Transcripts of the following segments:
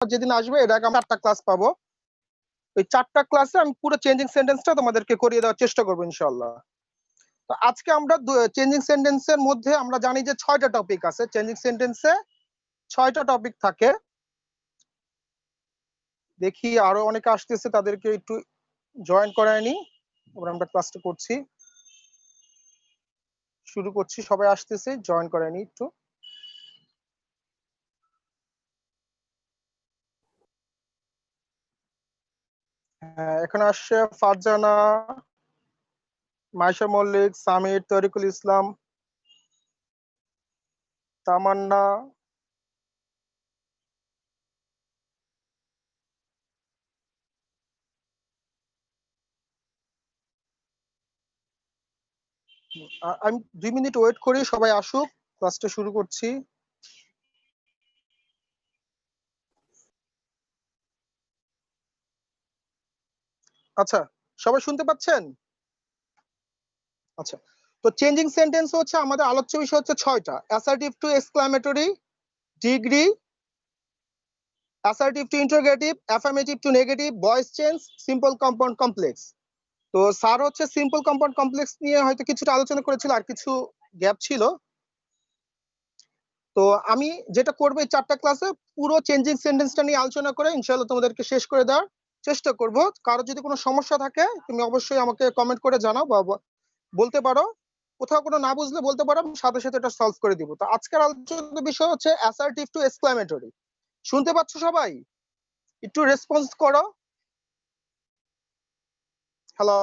যেদিন আসবে এর আগে আমরা 4টা ক্লাস পাবো। ওই 4টা ক্লাসে আমি পুরো চেঞ্জিং সেন্টেন্সটা তোমাদেরকে করিয়ে দেওয়ার চেষ্টা করবো ইনশাআল্লাহ। তো আজকে আমরা চেঞ্জিং সেন্টেন্সের মধ্যে আমরা জানি যে 6টা টপিক আছে। চেঞ্জিং সেন্টেন্সে 6টা টপিক থাকে। দেখি আরো অনেকে আসতেছে, তাদেরকে একটু জয়েন করায় নি। আমরা ক্লাসটা করছি, শুরু করছি। সবাই আসতেছে, জয়েন করায় নি একটু। হ্যাঁ, এখানে আসছে ফারজানা, মাইশা মল্লিক, সামির, তরিকুল ইসলাম, তামান্না, আমি 2 মিনিট ওয়েট করি, সবাই আসুক, ক্লাসটা শুরু করছি। আচ্ছা, সবাই শুনতে পাচ্ছেন? আচ্ছা, তো চেঞ্জিং সেন্টেন্স হচ্ছে আমাদের আলোচ্য বিষয় হচ্ছে 6টা: assertive to exclamatory, degree, assertive to interrogative, affirmative to negative, voice change, simple compound complex. তো স্যার হচ্ছে সিম্পল কম্পাউন্ড কমপ্লেক্স নিয়ে হয়তো কিছুটা আলোচনা করেছিল, আর কিছু গ্যাপ ছিল। তো আমি যেটা করবো এই 4টা ক্লাসে পুরো চেঞ্জিং সেন্টেন্সটা নিয়ে আলোচনা করে ইনশাআল্লাহ তোমাদেরকে শেষ করে দেওয়ার চেষ্টা করব। কারো যদি কোনো সমস্যা থাকে তুমি অবশ্যই আমাকে কমেন্ট করে জানাও বা বলতে পারো। কোথাও কোনো না বুঝলে বলতে পারো, আমি সাথে সাথে এটা সলভ করে দিব। তো আজকের আলোচনার বিষয় হচ্ছে অ্যাসার্টিভ টু এক্সক্লামেটরি। শুনতে পাচ্ছ সবাই? একটু রেসপন্স করো। হ্যালো,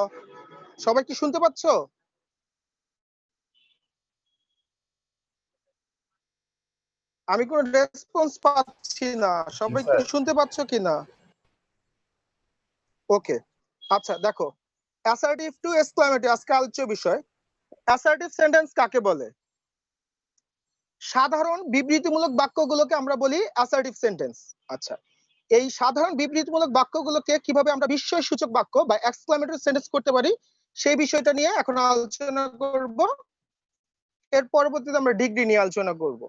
সবাই কি শুনতে পাচ্ছ? আমি কোনো রেসপন্স পাচ্ছি না। সবাই কি শুনতে পাচ্ছ কিনা? ওকে, আচ্ছা দেখো, অ্যাসার্টিভ টু এক্সক্লামেটরি আজকে আলোচ্য বিষয়। অ্যাসার্টিভ সেন্টেন্স কাকে বলে? সাধারণ বিবৃতিমূলক বাক্যগুলোকে আমরা বলি অ্যাসার্টিভ সেন্টেন্স। আচ্ছা, এই সাধারণ বিবৃতিমূলক বাক্যগুলোকে কিভাবে আমরা বিস্ময়সূচক বাক্য বা এক্সক্লামেটরি সেন্টেন্স করতে পারি সেই বিষয়টা নিয়ে এখন আলোচনা করব। এর পরবর্তীতে আমরা ডিগ্রি নিয়ে আলোচনা করব।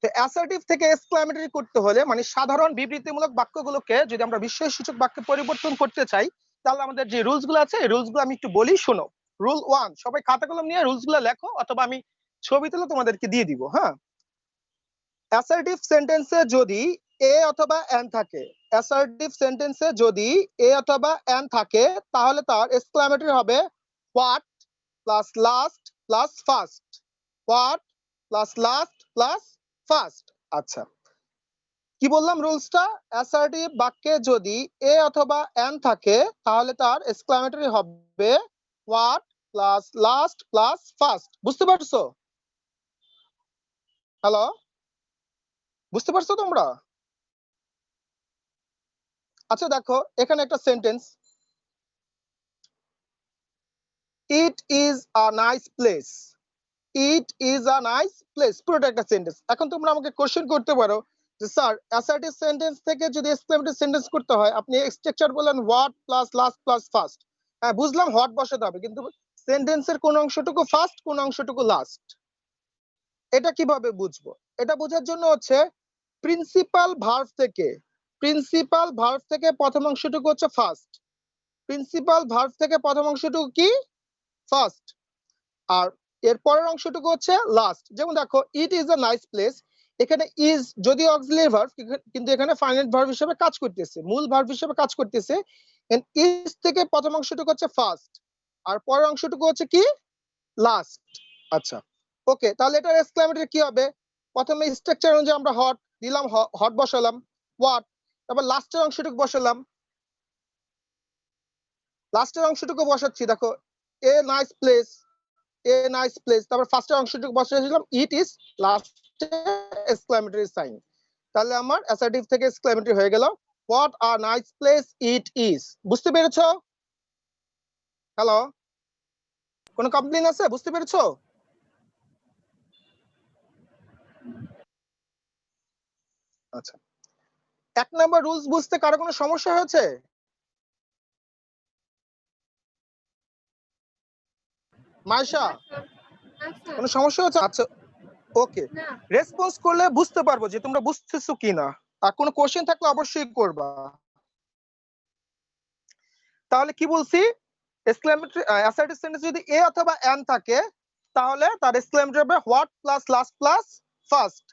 তো অ্যাসার্টিভ থেকে এক্সক্লামেটরি করতে হলে মানে সাধারণ বিবৃতিমূলক বাক্যগুলোকে যদি আমরা বিস্ময়সূচক বাক্যে পরিবর্তন করতে চাই, তাহলে আমাদের যে রুলস গুলো আছে এই রুলস গুলো আমি একটু বলি, শোনো। রুল 1, সবাই খাতা কলম নিয়ে রুলস গুলো লেখো, অথবা আমি ছবি তুলে তোমাদেরকে দিয়ে দিব। হ্যাঁ, অ্যাসার্টিভ সেন্টেন্সে যদি এ অথবা এন থাকে, অ্যাসার্টিভ সেন্টেন্সে যদি এ অথবা এন থাকে, তাহলে তার এক্সক্লামেটরি হবে what plus last plus first. What plus last plus first. আচ্ছা, কি বললাম রুলসটা? অ্যাসার্টিভ বাক্যে যদি এ অথবা এন থাকে, তাহলে তার এক্সক্লামেটরি হবে what plus last plus first. বুঝতে পারছো? হ্যালো, বুঝতে পারছো তোমরা? আচ্ছা দেখো, এখানে একটা sentence, it is a nice place. It is a nice place, পুরোটা একটা সেন্টেন্স। এখন তোমরা আমাকে কোশ্চেন করতে পারো যে স্যার অ্যাসার্টিভ সেন্টেন্স থেকে যদি এক্সক্লেমেটরি সেন্টেন্স করতে হয়, আপনি স্ট্রাকচার বললেন what plus last plus first. হ্যাঁ বুঝলাম, হোয়াট বসাতে হবে, কিন্তু সেন্টেন্সের কোন অংশটুকু ফার্স্ট কোন অংশটুকু লাস্ট, এটা কিভাবে বুঝবো? এটা বোঝার জন্য হচ্ছে প্রিন্সিপাল ভার্ব থেকে, প্রিন্সিপাল ভার্ব থেকে প্রথম অংশটুকু হচ্ছে ফার্স্ট। প্রিন্সিপাল ভার্ব থেকে প্রথম অংশটুকু কি? ফার্স্ট। আর এর পরের অংশটুকু হচ্ছে লাস্ট। যেমন দেখো, it is a nice place, এখানে ইজ যদি অক্সিলারি ভার্ব, কিন্তু এখানে ফাইনাইট ভার্ব হিসেবে কাজ করতেছে, মূল ভার্ব হিসেবে কাজ করতেছে। ইজ থেকে প্রথম অংশটুকু হচ্ছে ফার্স্ট, আর পরের অংশটুকু হচ্ছে কি? লাস্ট। আচ্ছা, ওকে, তাহলে এটার এক্সক্লেমেটরি কি হবে? প্রথমে স্ট্রাকচার অনুযায়ী আমরা হট দিলাম, হট বসালাম, হোয়াট, তারপর লাস্টের অংশটুকু বসালাম, লাস্টের অংশটুকু বসাচ্ছি। দেখো, a nice place, a nice place, তারপর ফার্স্টের অংশটুকু বসিয়েছিলাম ইট ইজ, লাস্টে এক্সক্লেমেটরি সাইন। তাহলে আমার অ্যাসার্টিভ থেকে এক্সক্লেমেটরি হয়ে গেল what a nice place it is. বুঝতে পেরেছো? হ্যালো, কোনো কমপ্লেইন আছে? বুঝতে পেরেছো? আচ্ছা, 1 নাম্বার রুলস বুঝতে কারো কোনো সমস্যা হয়েছে? মাইশা, কোনো সমস্যা হচ্ছে? আচ্ছা, ওকে, রেসপন্স করলে বুঝতে পারবো যে তোমরা বুঝতেছো কিনা। আর কোনো কোশ্চেন থাকলে অবশ্যই করবা। তাহলে কি বলছি, এক্সক্লেমেটরি অ্যাসার্টিভ সেন্টেন্স যদি এ অথবা এন থাকে তাহলে তার এক্সক্লেমেটরি হবে what plus last plus first.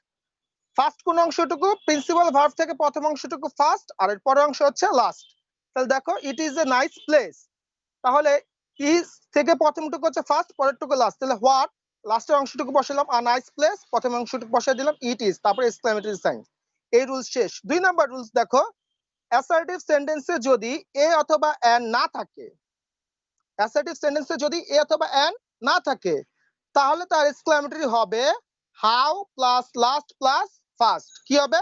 First কোন অংশটুকু, প্রিন্সিপাল ভার্ব থেকে প্রথম অংশটুকু ফার্স্ট আর এর পরের অংশ হচ্ছে লাস্ট। তাহলে দেখো it is a nice place, তাহলে ইজ থেকে প্রথমটুকু হচ্ছে ফার্স্ট, পরেরটুকু লাস্ট। তাহলে হোয়াট লাস্টের অংশটুকু বসালাম, আর নাইস প্লেস প্রথম অংশটুকু বসাই দিলাম ইট ইজ, তারপরে এক্সক্লেমেটরি সাইন। এই রুলস শেষ। 2 নাম্বার রুলস দেখো, অ্যাসার্টিভ সেন্টেন্সে যদি এ অথবা এন না থাকে, অ্যাসার্টিভ সেন্টেন্সে যদি এ অথবা এন না থাকে তাহলে তার এক্সক্লেমেটরি হবে how plus last plus first. কি হবে?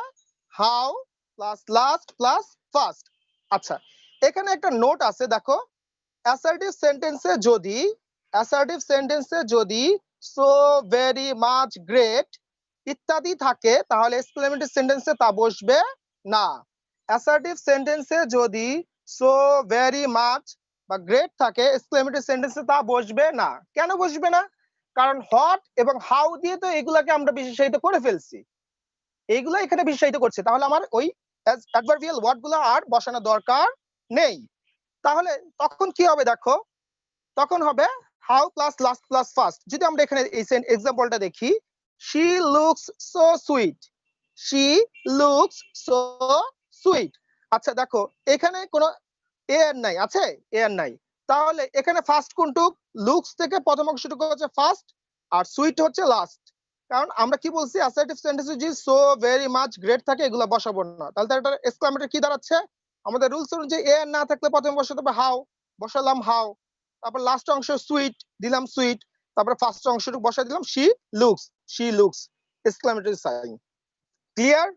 How plus last plus first. আচ্ছা, এখানে একটা নোট আছে দেখো, অ্যাসার্টিভ সেন্টেন্সে যদি সো ভেরি মাচ গ্রেট ইত্যাদি থাকে তাহলে এক্সক্লেমেটরি সেন্টেন্সে তা বসবে না। অ্যাসার্টিভ সেন্টেন্সে যদি সো ভেরি মাচ বা গ্রেট থাকে এক্সক্লেমেটরি সেন্টেন্সে তা বসবে না। কেন বসবে না? কারণ হট এবং হাউ দিয়ে তো এগুলাকে আমরা বিশেষায়িত করে ফেলছি, এইগুলো এখানে বিশেষায়িত করছে, তাহলে আমার ওই অ্যাডভার্বিয়াল ওয়ার্ডগুলো আর বসানোর দরকার নেই। তাহলে তখন কি হবে দেখো, তখন হবে how plus last plus first. যদি আমরা এখানে এই এক্সাম্পলটা দেখি, she looks so sweet, she looks so sweet. আচ্ছা দেখো এখানে কোনো এ এর নাই, আছে এ এর নাই, তাহলে এখানে ফার্স্ট কোনটুক, লুকস থেকে প্রথম অংশটুকু হচ্ছে ফার্স্ট আর সুইট হচ্ছে লাস্ট। কারণ আমরা কি বলছি, অ্যাসার্টিভ সেন্টেন্সে যদি সো ভেরি মাচ গ্রেট থাকে এগুলো বসাবো না, তাহলে এটা এক্সক্লেমেটরি কি দাঁড়াচ্ছে, আমাদের রুলস অনুযায়ী এ না থাকলে প্রথমে বসাতে হবে হাউ, বসালাম হাউ, তারপর লাস্ট অংশ সুইট দিলাম সুইট, তারপর ফার্স্ট অংশটুকু বসাই দিলাম she looks exclamatory sign. Clear?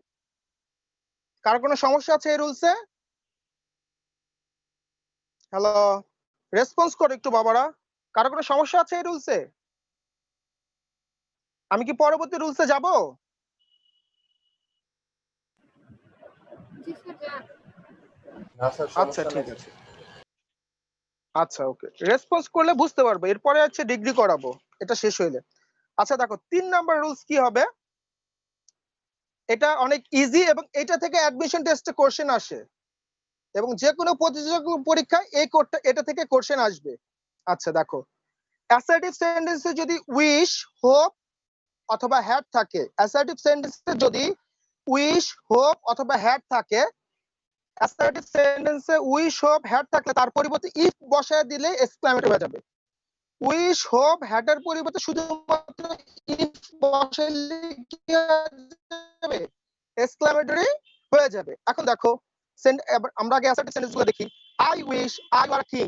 কার কোনো সমস্যা আছে এই রুলসে? হ্যালো, রেসপন্স করো একটু বাবারা, কারো কোনো সমস্যা আছে এই রুলসে? আমি কি পরবর্তী রুলসে যাব? আচ্ছা ঠিক আছে, আচ্ছা ওকে, রেসপন্স করলে বুঝতে পারবো, এরপরে হচ্ছে ডিগ্রি করাবো এটা শেষ হইলে। আচ্ছা দেখো 3 নাম্বার রুলস কি হবে, এটা অনেক ইজি এবং এটা থেকে অ্যাডমিশন টেস্টে কোশ্চেন আসে এবং যে কোনো প্রতিযোগিতা পরীক্ষায় এটা থেকে কোশ্চেন আসবে। আচ্ছা দেখো, অ্যাসার্টিভ সেন্টেন্সে যদি উইশ, হোপ অথবা হ্যাড থাকে, অ্যাসার্টিভ সেন্টেন্সে যদি উইশ, হোপ অথবা হ্যাড থাকে, অ্যাসার্টিভ সেন্টেন্সে উইশ, হোপ, হ্যাড থাকলে তার পরিবর্তে ইফ বসায় দিলে এক্সক্লেমেটরি হয়ে যাবে। উইশ, হোপ, হ্যাড এর পরিবর্তে শুধুমাত্র ইফ বসাইলে কি হয়ে যাবে, এক্সক্লেমেটরি হয়ে যাবে। এখন দেখো আমরা আগে অ্যাসার্টিভ সেন্টেন্সগুলো দেখি। I wish I were king,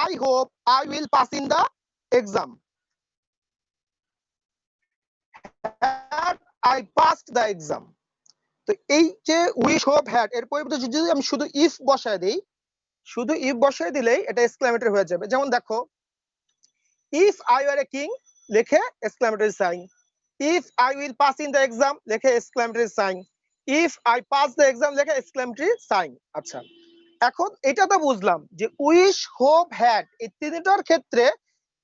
I hope I will pass in the exam, I passed the exam. তো এই যে উইশ, হোপ, হ্যাড এর পরিবর্তে যদি আমি শুধু ইফ বসায় দেই, শুধু ইফ বসায় দিলেই এটা এক্সক্লেমেটরি হয়ে যাবে। যেমন দেখো, if I were a king লিখে exclamatory sign, if I will pass in the exam লিখে exclamatory sign, if I pass the exam লিখে এক্সক্লেমেটরি সাইন। আচ্ছা, এখন এটা তো বুঝলাম যে উইশ, হোপ, হ্যাড এই তিনটার ক্ষেত্রে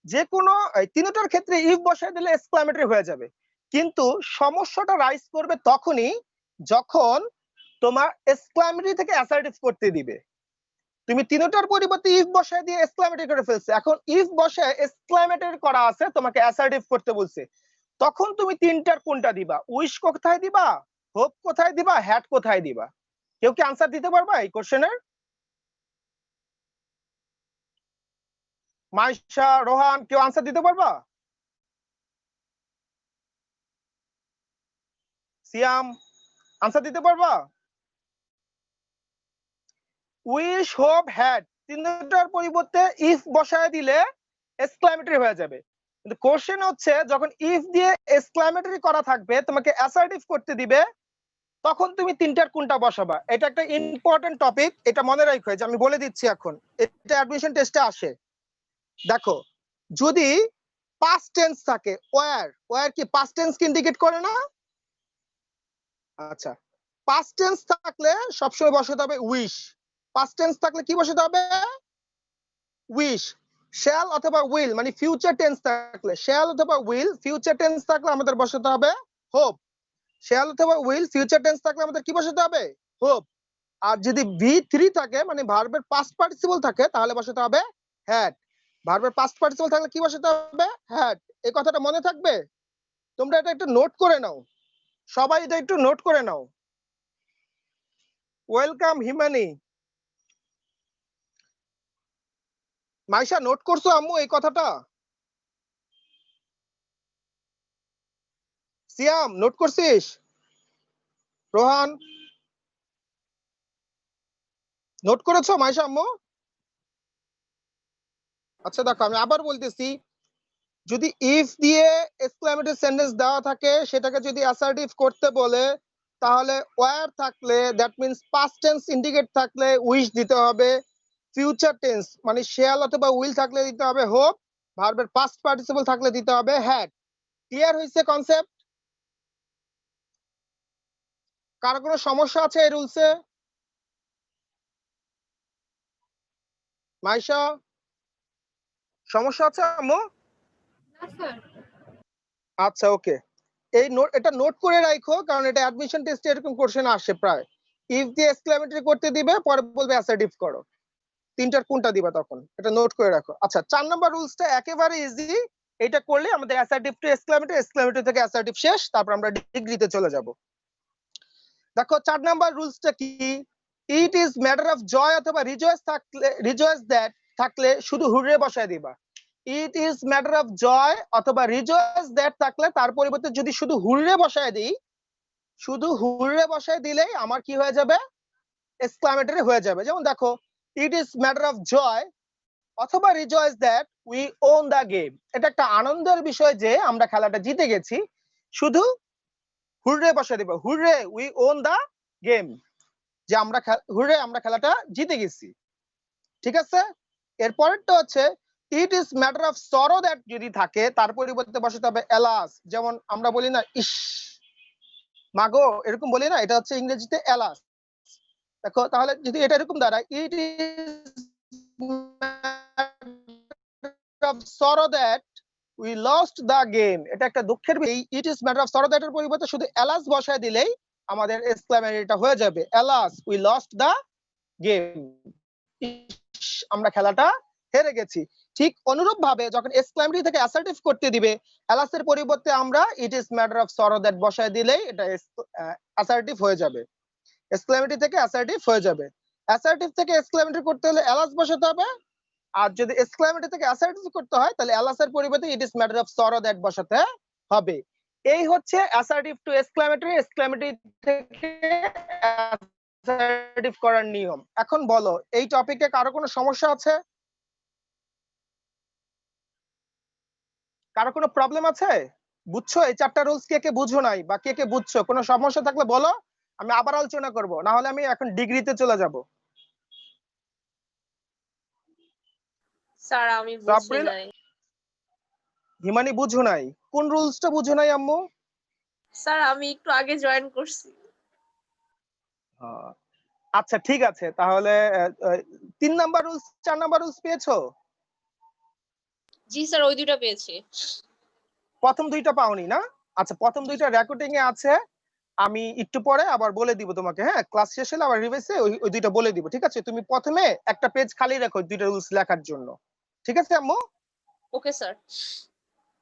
যে কোনো তিনটার ক্ষেত্রে ইফ বসায় দিলে এক্সক্লেমেটরি হয়ে যাবে, কিন্তু সমস্যাটা রাইজ করবে তখনই যখন তোমার এক্সক্লেমেটরি থেকে অ্যাসার্টিভ করতে দিবে। তুমি তিনটার পরিবর্তে ইফ বসায় দিয়ে এক্সক্লেমেটরি করে ফেলছে, এখন ইফ বসায় এক্সক্লেমেটরি করা আছে, তোমাকে অ্যাসার্টিভ করতে বলছে, তখন তুমি তিনটার কোনটা দিবা, উইশ কোথায় দিবা, হোপ কোথায় দিবা, হ্যাড কোথায় দিবা? কেউ কি আনসার দিতে পারবা এই কোশ্চেনের? মাইশা, রোহান, কেউ আনসার দিতে পারবা? সিয়াম, আনসার দিতে পারবা? উইশ, হোপ, হ্যাড তিনটার পরিবর্তে ইফ বসায় দিলে এক্সক্লেমেটরি হয়ে যাবে, কিন্তু কোশ্চেন হচ্ছে যখন ইফ দিয়ে এক্সক্লেমেটরি করা থাকবে তোমাকে অ্যাসার্টিভ করতে দিবে, তখন তুমি তিনটার কোনটা বসাবা। এটা একটা ইম্পর্টেন্ট টপিক, এটা মনে রাখো, যে আমি বলে দিচ্ছি এখন, এটা অ্যাডমিশন টেস্টে আসে। দেখো, যদি পাস্ট টেন্স থাকে, ওয়্যার কি পাস্ট টেন্স কি ইন্ডিকেট করে না? আচ্ছা, পাস্ট টেন্স থাকলে সবসময় বসাতে হবে উইশ, পাস্ট টেন্স থাকলে কি বসাতে হবে, উইশ। শ্যাল অথবা উইল মানে ফিউচার টেন্স থাকলে, শ্যাল অথবা উইল, ফিউচার টেন্স থাকলে আমাদের বসাতে হবে হোপ। শ্যাল অথবা উইল, ফিউচার টেন্স থাকলে আমাদের কি বসাতে হবে? হোপ। আর যদি V3 থাকে মানে ভার্বের পাস্ট পার্টিসিপল থাকে তাহলে বসাতে হবে হ্যাড। ভার্বের পাস্ট পার্টিসিপল থাকলে কি বসাতে হবে? হ্যাড। এই কথাটা মনে থাকবে? তোমরা এটা একটু নোট করে নাও, সবাই এটা একটু নোট করে নাও। ওয়েলকাম হিমানি। মাইশা নোট করছো আম্মু এই কথাটা? সিয়াম নোট করছিস? রোহান নোট করেছো মাইশা আম্মু? আচ্ছা দেখো আমি আবার বলতেছি, যদি ইফ দিয়ে এক্সক্লেমেটরি সেন্টেন্স দেওয়া থাকে সেটাকে যদি অ্যাসার্টিভ করতে বলে তাহলে ওয়্যার থাকলে that means past tense indicate থাকলে উইশ দিতে হবে, ফিউচার টেন্স মানে শ্যাল অথবা উইল থাকলে দিতে হবে হোপ, ভার্বের পাস্ট পার্টিসিপল থাকলে দিতে হবে হ্যাড। ক্লিয়ার হইছে কনসেপ্ট? কার কোনো সমস্যা আছে এই রুলসে? মাইশা সমস্যা আছে আম্মু? আচ্ছা ওকে, এই নোট এটা নোট করে রাখো কারণ এটা অ্যাডমিশন টেস্টে এরকম কোশ্চেন আসে প্রায়। ইফ দিয়ে এক্সক্লেমেটরি করতে দিবে পরে বলবে অ্যাসার্টিভ করো, তিনটার কোনটা দিবা তখন এটা নোট করে রাখো। আচ্ছা 4 নাম্বার রুলসটা একেবারে ইজি, এটা করলে আমাদের অ্যাসার্টিভ টু এক্সক্লেমেটরি, এক্সক্লেমেটরি থেকে অ্যাসার্টিভ শেষ, তারপর আমরা ডিগ্রিতে চলে যাব। দেখো 4 নাম্বার রুলসটা কি? It is matter of joy অথবা রিজয়েস থাকলে, রিজয়েস দ্যাট থাকলে শুধু হুররে বসায় দিবা। It is matter of joy অথবা রিজয়েস দ্যাট থাকলে তার পরিবর্তে যদি শুধু হুররে বসায় দিই, শুধু হুররে বসায় দিলেই আমার কি হয়ে যাবে? এক্সক্লেমেটরি হয়ে যাবে। যেমন দেখো it is matter of joy অথবা rejoice that we won the game, এটা একটা আনন্দের বিষয় যে আমরা খেলাটা জিতে গেছি, শুধু হুররে বসায় দিব, hurray we won the game, যে আমরা হুররে আমরা খেলাটা জিতে গেছি। ঠিক আছে, এরপরেরটা হচ্ছে ইট is matter of sorrow that যদি থাকে তার পরিবর্তে বসাতে হবে এলাস। যেমন আমরা বলি না ইস মাগো, এরকম বলি না, এটা হচ্ছে ইংরেজিতে এলাস। দেখো তাহলে যদি এটা এরকম দাঁড়ায় it is of sorrow that we lost the game, এটা একটা দুঃখের বিষয়। It is matter of sorrow that এর পরিবর্তে শুধু এলাস বসায় দিলেই আমাদের এক্সক্লেমেটরিটা হয়ে যাবে, alas we lost the game, আমরা খেলাটা হেরে গেছি। ঠিক অনুরূপ ভাবে যখন এক্সক্লেমেটরি থেকে অ্যাসার্টিভ করতে দিবে এলাসের পরিবর্তে আমরা ইট is matter of sorrow that বসায় দিলেই এটা অ্যাসার্টিভ হয়ে যাবে, এক্সক্লেমেটরি থেকে অ্যাসার্টিভ হয়ে যাবে। অ্যাসার্টিভ থেকে এক্সক্লেমেটরি করতে হলে এলাস বসাতে হবে, আর যদি এক্সক্লেমেটরি থেকে অ্যাসার্টিভ করতে হয় তাহলে এলাসের পরিবর্তে ইট is matter of sorrow that বসাতে হবে। এই হচ্ছে অ্যাসার্টিভ টু এক্সক্লেমেটরি, এক্সক্লেমেটরি থেকে অ্যাসার্টিভ করার নিয়ম। এখন বলো এই টপিকে কারো কোনো সমস্যা আছে? কারো কোনো প্রবলেম আছে? বুঝছো এই 4টা রুলস? কে কে বুঝো নাই বা কে কে বুঝছো? কোনো সমস্যা থাকলে বলো, আমি আবার আলোচনা করব, না হলে আমি এখন ডিগ্রিতে চলে যাব। স্যার আমি বুঝি সাবরিল, নাই। হিমানি বুঝো নাই? কোন রুলসটা বুঝো নাই আম্মু? স্যার আমি একটু আগে জয়েন করছি। আচ্ছা ঠিক আছে, তাহলে 3 নাম্বার রুলস 4 নাম্বার রুলস পেয়েছো? জি স্যার ওই দুটো পেয়েছি। প্রথম দুইটা পাওনি না? আচ্ছা প্রথম দুইটা রেকর্ডিং এ আছে, আমি একটু পরে আবার বলে দিব তোমাকে, হ্যাঁ ক্লাস শেষ হলে আবার রিভাইসে ওই দুইটা বলে দিব, ঠিক আছে? তুমি প্রথমে একটা পেজ খালি রাখো দুইটা রুলস লেখার জন্য, ঠিক আছে আম্মু? Okay sir.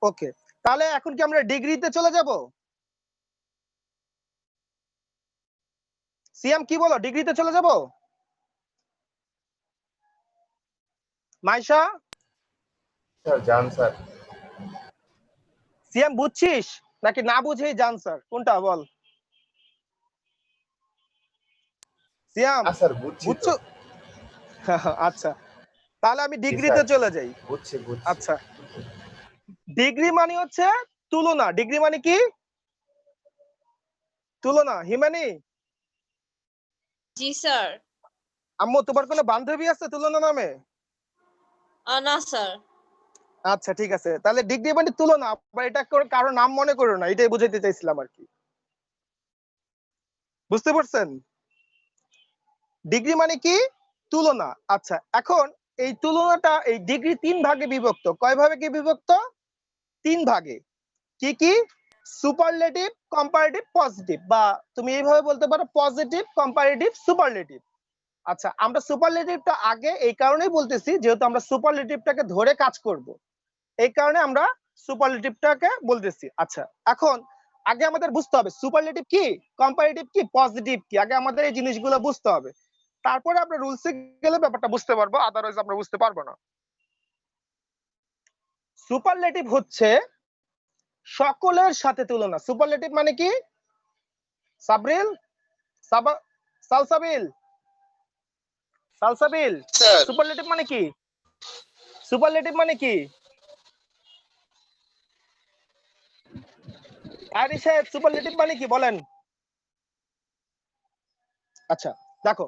ওকে, তাহলে এখন কি আমরা ডিগ্রিতে চলে যাব? সিএম কি বলো, ডিগ্রিতে চলে যাব? মাইশা স্যার জান স্যার। সিএম বুঝছিস নাকি না বুঝেই জান স্যার, কোনটা বল? সিয়াম স্যার বুঝছি তো। বুঝছো? আচ্ছা তাহলে আমি জি ডিগ্রিতে স্যার, চলে যাই। বুঝছি বুঝছি। আচ্ছা ডিগ্রি মানে হচ্ছে তুলনা, ডিগ্রি মানে কি? তুলনা। হিমানি জি স্যার। আম্মু তোমার কোনো বান্ধবী আছে তুলনা নামে? না স্যার। আচ্ছা ঠিক আছে, তাহলে ডিগ্রি মানে তুলনা, আবার এটা কারো নাম মনে করো না, এটাই বুঝাইতে চাইছিলাম আর কি। বুঝতে পারছেন? ডিগ্রি মানে কি? তুলনা। আচ্ছা এখন এই তুলনাটা, এই ডিগ্রি 3 ভাগে বিভক্ত। কয় ভাগে কি বিভক্ত? 3 ভাগে। কি কি? সুপারলেটিভ, কম্পারেটিভ, পজিটিভ, বা তুমি এইভাবে বলতে পারো পজিটিভ, কম্পারেটিভ, সুপারলেটিভ। আচ্ছা, আমরা সুপারলেটিভটা আগে এই কারণেই বলতেছি যেহেতু আমরা সুপারলেটিভটাকে ধরে কাজ করব, এই কারণে আমরা সুপারলেটিভটাকে বলতেছি। আচ্ছা, এখন আগে আমাদের বুঝতে হবে সুপারলেটিভ কি, কম্পারেটিভ কি, পজিটিভ কি। আগে আমাদের এই জিনিসগুলো বুঝতে হবে, তারপরে আমরা রুলসে গেলে ব্যাপারটা বুঝতে পারবো, আদারওয়াইজ আমরা বুঝতে পারবো না। সুপারলেটিভ হচ্ছে সকলের সাথে তুলনা। সুপারলেটিভ মানে কি? সাবরিল, সালসাবিল, সালসাবিল, সুপারলেটিভ মানে কি? সুপারলেটিভ মানে কি? আরে সাহেব, সুপারলেটিভ মানে কি বলেন? আচ্ছা দেখো,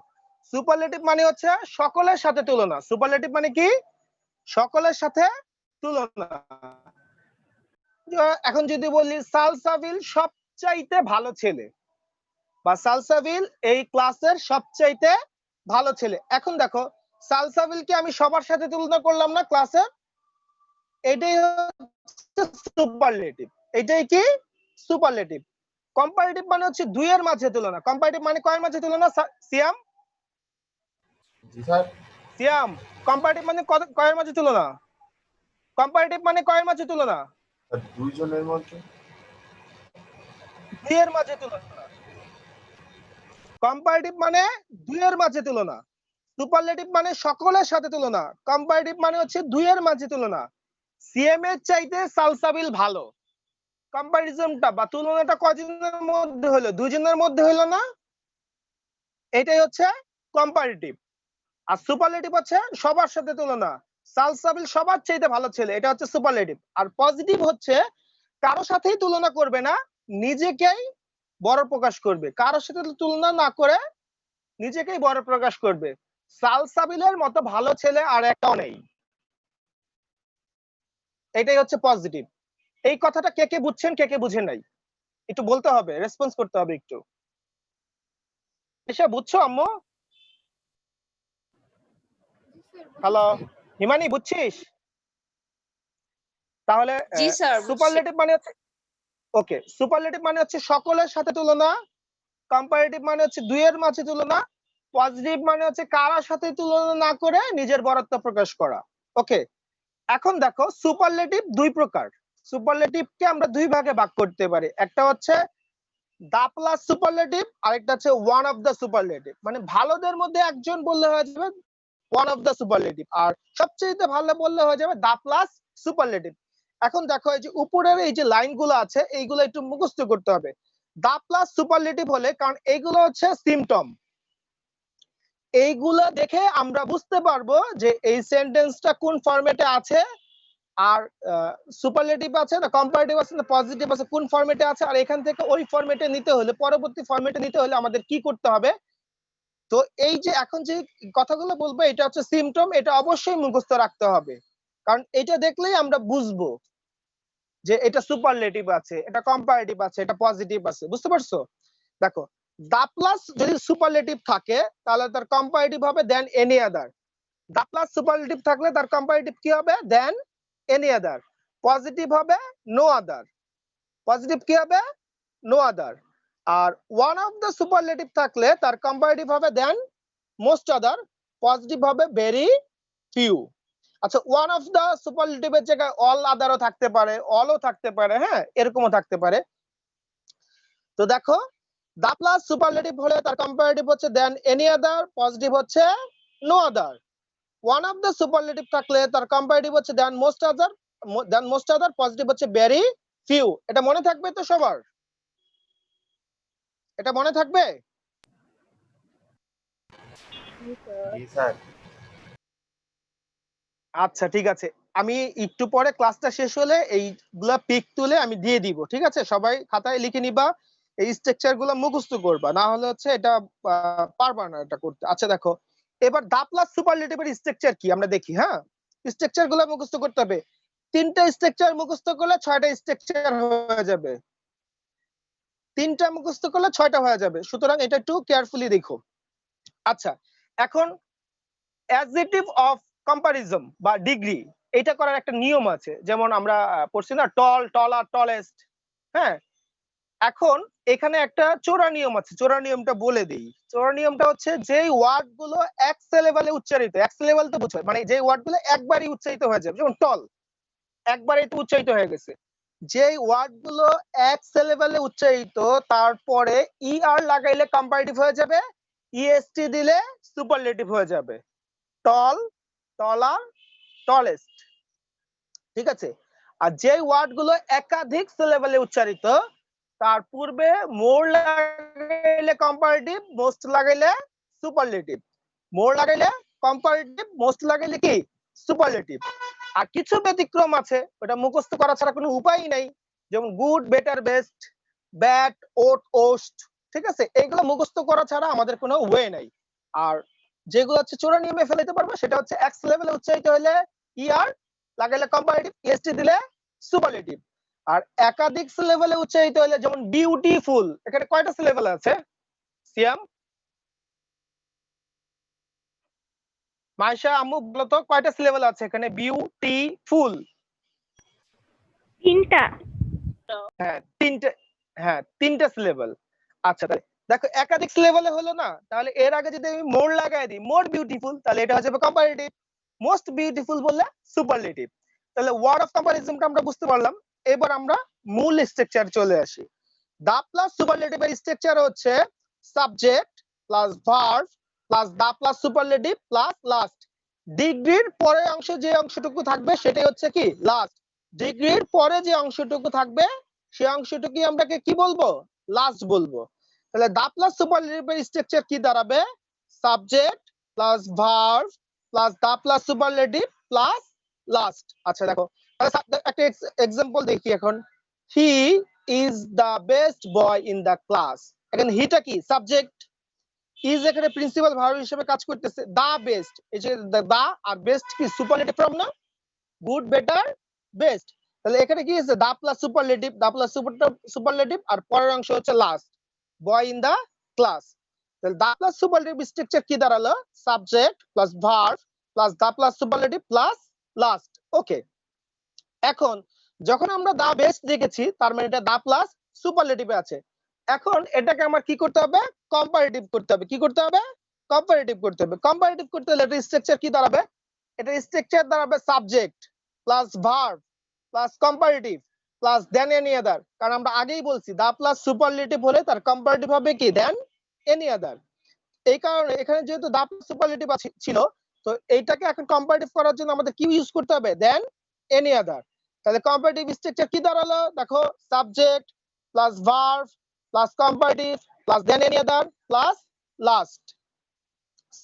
সুপারলেটিভ মানে হচ্ছে সকলের সাথে তুলনা। সুপারলেটিভ মানে কি? সকলের সাথে তুলনা। এখন যদি বলি সালসাবিল সবচাইতে ভালো ছেলে, বা সালসাবিল এই ক্লাসের সবচাইতে ভালো ছেলে। এখন দেখো, সালসাবিলকে আমি সবার সাথে তুলনা করলাম না ক্লাসের, এটাই হচ্ছে সুপারলেটিভ। এটাই কি? সুপারলেটিভ। কম্পারেটিভ মানে হচ্ছে দুইয়ের মাঝে তুলনা। কম্পারেটিভ মানে কয়ের মাঝে তুলনা? সিয়াম, জি স্যার। সিয়াম, কম্পারেটিভ মানে কয়ের মাঝে তুলনা? কম্পারেটিভ মানে কয়ের মাঝে তুলনা? দুইজনের মধ্যে। দুইয়ের মাঝে তুলনা। কম্পারেটিভ মানে দুইয়ের মাঝে তুলনা। সুপারলেটিভ মানে সকলের সাথে তুলনা। কম্পারেটিভ মানে হচ্ছে দুইয়ের মাঝে তুলনা। সিএম এর চাইতে সালসাবিল ভালো। কম্পারিজনটা বা তুলনাটা কয়জনের মধ্যে হলো? দুইজনের মধ্যে হলো না? এটাই হচ্ছে কম্পারেটিভ। আর সুপারলেটিভ হচ্ছে সবার সাথে তুলনা। সালসাবিল সবার চাইতে ভালো ছেলে, এটা হচ্ছে সুপারলেটিভ। আর পজিটিভ হচ্ছে কারো সাথেই তুলনা করবে না, নিজেকেই বড় প্রকাশ করবে। কারোর সাথে তুলনা না করে নিজেকেই বড় প্রকাশ করবে। সালসাবিলের মতো ভালো ছেলে আর একটাও নেই। এটাই হচ্ছে পজিটিভ। এই কথাটা কে কে বুঝছেন, কে কে বুঝেন নাই, একটু বলতে হবে, রেসপন্স করতে হবে একটু। এসে বুঝছো আম্মু? হ্যালো হিমানি, বুঝছিস? তাহলে জি স্যার, বুঝছি। সুপারলেটিভ মানে হচ্ছে, ওকে, সুপারলেটিভ মানে হচ্ছে সকলের সাথে তুলনা। কম্পারেটিভ মানে হচ্ছে দুইয়ের মাঝে তুলনা। পজিটিভ মানে হচ্ছে কারোর সাথে তুলনা না করে নিজের বড়ত্ব প্রকাশ করা। ওকে, এখন দেখো সুপারলেটিভ দুই প্রকার। সুপারলেটিভকে আমরা দুই ভাগে ভাগ করতে পারি। একটা হচ্ছে দা প্লাস সুপারলেটিভ, আরেকটা হচ্ছে ওয়ান অফ দা সুপারলেটিভ। মানে ভালোদের মধ্যে একজন বললে হয়ে যাবে ওয়ান অফ দা সুপারলেটিভ, আর সবচেয়ে ভালো বললে হয়ে যাবে দা প্লাস সুপারলেটিভ। এখন দেখো এই যে উপরের এই যে লাইনগুলো আছে এইগুলো একটু মুখস্থ করতে হবে। দা প্লাস সুপারলেটিভ হলে, কারণ এইগুলো হচ্ছে সিম্পটম, এইগুলা দেখে আমরা বুঝতে পারবো যে এই সেন্টেন্সটা কোন ফরম্যাটে আছে, আর সুপারলেটিভ আছে না কম্পারেটিভ আছে না পজিটিভ আছে, কোন ফরম্যাটে আছে, আর এখান থেকে ওই ফরম্যাটে নিতে হলে, পরবর্তী ফরম্যাটে নিতে হলে আমাদের কি করতে হবে। তো এই যে এখন যে কথাগুলো বলবো এটা হচ্ছে সিম্পটম, এটা অবশ্যই মুখস্থ রাখতে হবে, কারণ এটা দেখলেই আমরা বুঝবো যে এটা সুপারলেটিভ আছে, এটা কম্পারেটিভ আছে, এটা পজিটিভ আছে। বুঝতে পারছো? দেখো, দা প্লাস যদি সুপারলেটিভ থাকে তাহলে তার কম্পারেটিভ হবে than any other. The plus superlative থাকলে তার কম্পারেটিভ কি হবে? Than any other. পজিটিভ হবে নো আদার। পজিটিভ কি হবে? No other. আর ওয়ান অফ দ্য সুপারলেটিভ থাকলে তার কম্পারেটিভ হবে দেন মোস্ট আদার। পজিটিভ হবে ভেরি ফিউ। আচ্ছা, ওয়ান অফ দ্য সুপারলেটিভের জায়গায় অল আদারও থাকতে পারে, অলও থাকতে পারে, হ্যাঁ এরকমও থাকতে পারে। তো দেখো, দা প্লাস সুপারলেটিভ হলে তার কম্পারেটিভ হচ্ছে দেন এনি আদার, পজিটিভ হচ্ছে no other. One of the superlative থাকলে তার কম্পারেটিভ হচ্ছে দেন মোস্ট আদার, পজিটিভ হচ্ছে ভেরি ফিউ। এটা মনে থাকবে তো সবার? এটা মনে থাকবে? জি স্যার। আচ্ছা ঠিক আছে, আমি একটু পরে ক্লাসটা শেষ হলে এইগুলা পিক তুলে আমি দিয়ে দিব, ঠিক আছে? সবাই খাতায় লিখে নিবা, এই স্ট্রাকচার গুলো মুখস্থ করবা, না হলে হচ্ছে এটা পারবা না এটা করতে। আচ্ছা দেখো, এবার দা প্লাস সুপারলেটিভের স্ট্রাকচার কি আমরা দেখি। হ্যাঁ, স্ট্রাকচার গুলো মুখস্থ করতে হবে। তিনটা স্ট্রাকচার মুখস্থ করলে 6টা স্ট্রাকচার হয়ে যাবে। তিনটা মুখস্থ করলে 6টা হয়ে যাবে, সুতরাং এটা একটু কেয়ারফুলি দেখো। আচ্ছা, এখন অ্যাডজেক্টিভ অফ কম্পারিজন বা ডিগ্রি, এটা করার একটা নিয়ম আছে। যেমন আমরা পড়ছি না টল, টলার, টলেস্ট, হ্যাঁ এখন এখানে একটা চোরা নিয়ম আছে, চোরা নিয়মটা বলে দিই। চোরা নিয়মটা হচ্ছে যেই ওয়ার্ড গুলো এক সিলেবালে উচ্চারিত, এক সিলেবাল তো বুঝো, মানে যে ওয়ার্ড গুলো একবারই উচ্চারিত হয়ে যাবে, যেমন টল একবারই তো উচ্চারিত হয়ে গেছে। যেই ওয়ার্ড গুলো এক সিলেবালে উচ্চারিত তারপরে আর লাগাইলে কম্পারেটিভ হয়ে যাবে, ইএসটি দিলে সুপারলেটিভ হয়ে যাবে। টল, টলার, টলেস্ট, ঠিক আছে। আর যে ওয়ার্ড গুলো একাধিক সিলেবালে উচ্চারিত তার পূর্বে মোর লাগাইলে কম্পারেটিভ, মোস্ট লাগাইলে সুপারলেটিভ, মোর লাগাইলে কম্পারেটিভ, মোস্ট লাগাইলে কি সুপারলেটিভ। আর কিছু ব্যতিক্রম আছে, ওটা মুখস্থ করা ছাড়া কোনো উপায় নাই, যেমন গুড, বেটার, বেস্ট, ব্যাড, ওট, ওস্ট, ঠিক আছে। এগুলো মুখস্থ করা ছাড়া আমাদের কোনো ওয়ে নাই। আর যেগুলো হচ্ছে চোরা নিয়মে ফেলাইতে পারবো সেটা হচ্ছে এক্স লেভেলে উচ্চারিত হলে ইআর লাগাইলে কম্পারেটিভ, এসটি দিলে সুপারলেটিভ। আর একাধিক লেভেলে উচ্চারিত হলে যেমন বিউটিফুল, এখানে কয়টা লেভেল আছে সিয়াম? মাইশা আম্মু বলো তো কয়টা লেভেল আছে এখানে বিউটিফুল? তিনটা। হ্যাঁ তিনটে, হ্যাঁ তিনটা লেভেল। আচ্ছা তাহলে দেখো একাধিক লেভেলে হলো না, তাহলে এর আগে যদি আমি মোর লাগাই দিই, মোর বিউটিফুল, তাহলে এটা হয়ে যাবে কম্পারেটিভ। মোস্ট বিউটিফুল বললে সুপারলেটিভ। তাহলে ওয়ার্ড অফ কম্পারিজনটা আমরা বুঝতে পারলাম। এবার আমরা মূল স্ট্রাকচার চলে আসি। দা প্লাস সুপারলেটিভ এর স্ট্রাকচার হচ্ছে subject plus verb plus the plus superlative plus last. ডিগ্রির পরের অংশ যে অংশটুকু থাকবে সেটাই হচ্ছে কি লাস্ট। ডিগ্রির পরে যে অংশটুকু থাকবে সেই অংশটুকু আমরা কি বলবো? লাস্ট বলবো। তাহলে দা প্লাস সুপারলেটিভ এর স্ট্রাকচার কি দাঁড়াবে? Subject plus verb plus the plus superlative plus last. আচ্ছা দেখো একটা এক্সাম্পল দেখি এখন। He is the best boy in the class. এখানে হিটা কি সাবজেক্ট, ইজ এখানে প্রিন্সিপাল ভার্ব হিসেবে কাজ করতেছে। দা বেস্ট, এই যে দা আর বেস্ট কি সুপারলেটিভ ফর্ম না? Good, better, best. তাহলে এখানে কি আছে? The plus superlative, the plus superlative আর পরের অংশ হচ্ছে last, boy in the class. তাহলে দা প্লাস সুপারলেটিভ স্ট্রাকচার কি দাঁড়ালো? Subject plus verb plus the plus superlative plus last. Okay, এখন যখন আমরা দা বেস্ট দেখেছি তার মানে এটা দা প্লাস সুপারলেটিভে আছে। এখন এটাকে আমার কি করতে হবে? কম্পারেটিভ করতে হবে। কি করতে হবে? কম্পারেটিভ করতে হবে। কম্পারেটিভ করতে হলে এটা স্ট্রাকচার কি দাঁড়াবে? এটা স্ট্রাকচার দাঁড়াবে subject plus verb plus comparative plus than any আদার। কারণ আমরা আগেই বলছি দা প্লাস সুপারলেটিভ হলে তার কম্পারেটিভ হবে কি দেন এনি আদার। এই কারণে এখানে যেহেতু দা প্লাস সুপারলেটিভ ছিল, তো এইটাকে এখন কম্পারেটিভ করার জন্য আমাদের কি ইউজ করতে হবে? Than any other. তাহলে কম্পারেটিভ স্ট্রাকচার কি দাঁড়ালো? দেখো subject plus verb plus comparative plus than any other plus last.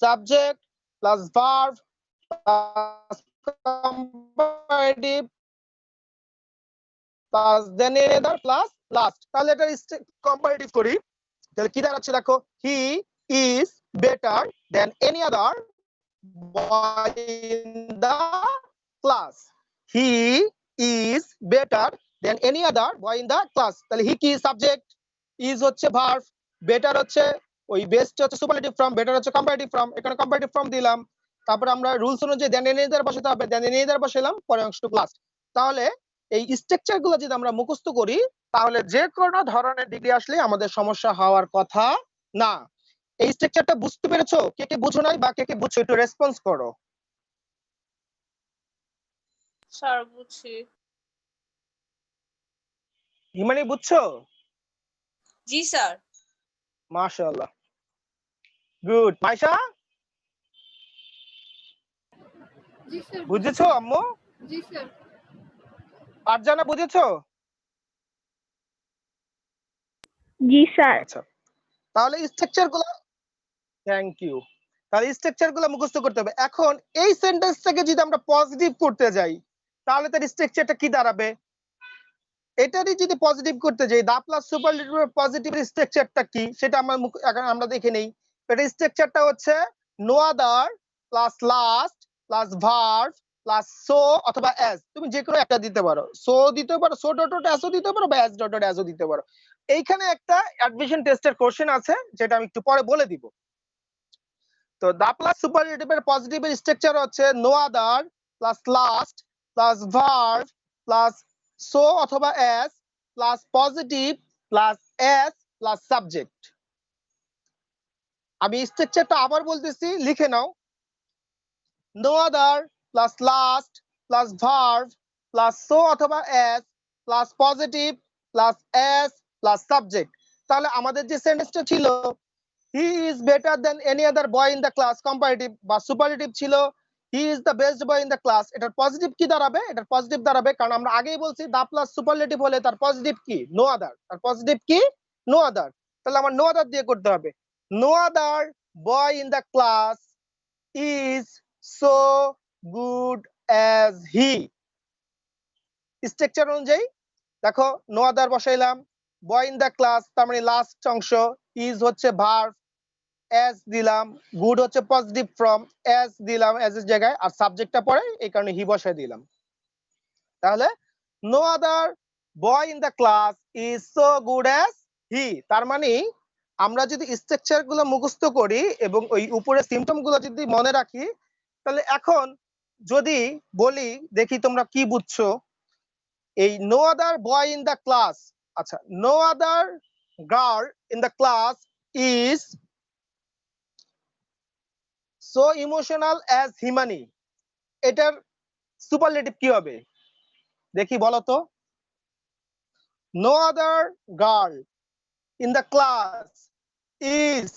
Subject plus verb plus comparative plus than any other plus last. তাহলে এটা কম্পারেটিভ করি, তাহলে কি দাঁড়াচ্ছে দেখো, he is better than any other boy in the class. He is better than any other boy in the class. তাহলে he কি subject, is হচ্ছে ভার্ব, বেটার হচ্ছে ওই বেস্ট হচ্ছে সুপারলেটিভ ফর্ম, বেটার হচ্ছে কম্পারেটিভ ফর্ম। এখানে comparative form দিলাম, তারপর আমরা রুলস অনুযায়ী দেন এনি আদার বসাতে হবে, দেন এনি আদার বসালাম, পরে অংশটুকু লাস্ট। তাহলে এই স্ট্রাকচার গুলো যদি আমরা মুখস্থ করি তাহলে যে কোনো ধরনের ডিগ্রি আসলে আমাদের সমস্যা হওয়ার কথা না। এই স্ট্রাকচারটা বুঝতে পেরেছো? কে কে বুঝো নাই বা কে কে বুঝছো একটু রেসপন্স করো। স্যার বুঝছি। হিমানি বুঝছো? জি স্যার। মাশাআল্লাহ, গুড। মাইশা জি স্যার। বুঝেছো? আম্মু জি স্যার। আরজানা বুঝেছো? জি স্যার। আচ্ছা, তাহলে স্ট্রাকচার গুলো, থ্যাংক ইউ। তাহলে স্ট্রাকচার গুলো মুখস্থ করতে হবে। এখন এই সেন্টেন্সটাকে যদি আমরা পজিটিভ করতে যাই তাহলে তার স্ট্রাকচারটা কি দাঁড়াবে? এটারই যদি পজিটিভ করতে যাই, দা প্লাস সুপারলেটিভের পজিটিভ স্ট্রাকচারটা কি সেটা আমরা দেখে নেই। এটা স্ট্রাকচারটা হচ্ছে no other plus last plus verb plus so অথবা অ্যাজ। তুমি যে কোনো একটা দিতে পারো, সো দিতে পারো, সো ডট ডট অ্যাজও দিতে পারো বা অ্যাজ ডট ডট অ্যাজও দিতে পারো। এইখানে একটা অ্যাডমিশন টেস্টের কোশ্চেন আছে যেটা আমি একটু পরে বলে দিব। তো দা প্লাস সুপারলেটিভের পজিটিভের স্ট্রাকচার হচ্ছে no other plus last plus verb plus so অথবা as plus positive plus as plus subject. আমি স্ট্রাকচারটা আবার বলতেছি, লিখে নাও। No other plus last plus verb plus so অথবা as plus positive plus as plus subject. তাহলে আমাদের যে সেন্টেন্সটা ছিল he is better than any other boy in the class, comparative বা সুপারলেটিভ ছিল he is the best boy in the class. এটার positive কি দাঁড়াবে? এটার পজিটিভ দাঁড়াবে, কারণ আমরা আগেই বলছি দা প্লাস সুপারলেটিভ হলে তার পজিটিভ কি? No other. তার পজিটিভ কি? No other. তাহলে আমার নো আদার দিয়ে করতে হবে। No other boy in the class is so good as he. Structure অনুযায়ী দেখো নো আদার বসাইলাম, বয় ইন দ্য ক্লাস তার মানে লাস্ট অংশ, ইজ হচ্ছে ভার্ব, as দিলাম, গুড হচ্ছে পজিটিভ ফ্রম, as দিলাম as এর জায়গায়, আর সাবজেক্টটা পরে এই কারণে হি বসায় দিলাম। তাহলে no other boy in the class is so good as he. তার মানে আমরা যদি স্ট্রাকচার গুলো মুখস্থ করি এবং ওই উপরে সিম্পটম গুলো যদি মনে রাখি, তাহলে এখন যদি বলি দেখি তোমরা কি বুঝছো। এই no other boy in the class, আচ্ছা no other girl in the class is so emotional as Himani, এটার সুপারলেটিভ কি হবে দেখি বলো তো। No other girl in the class is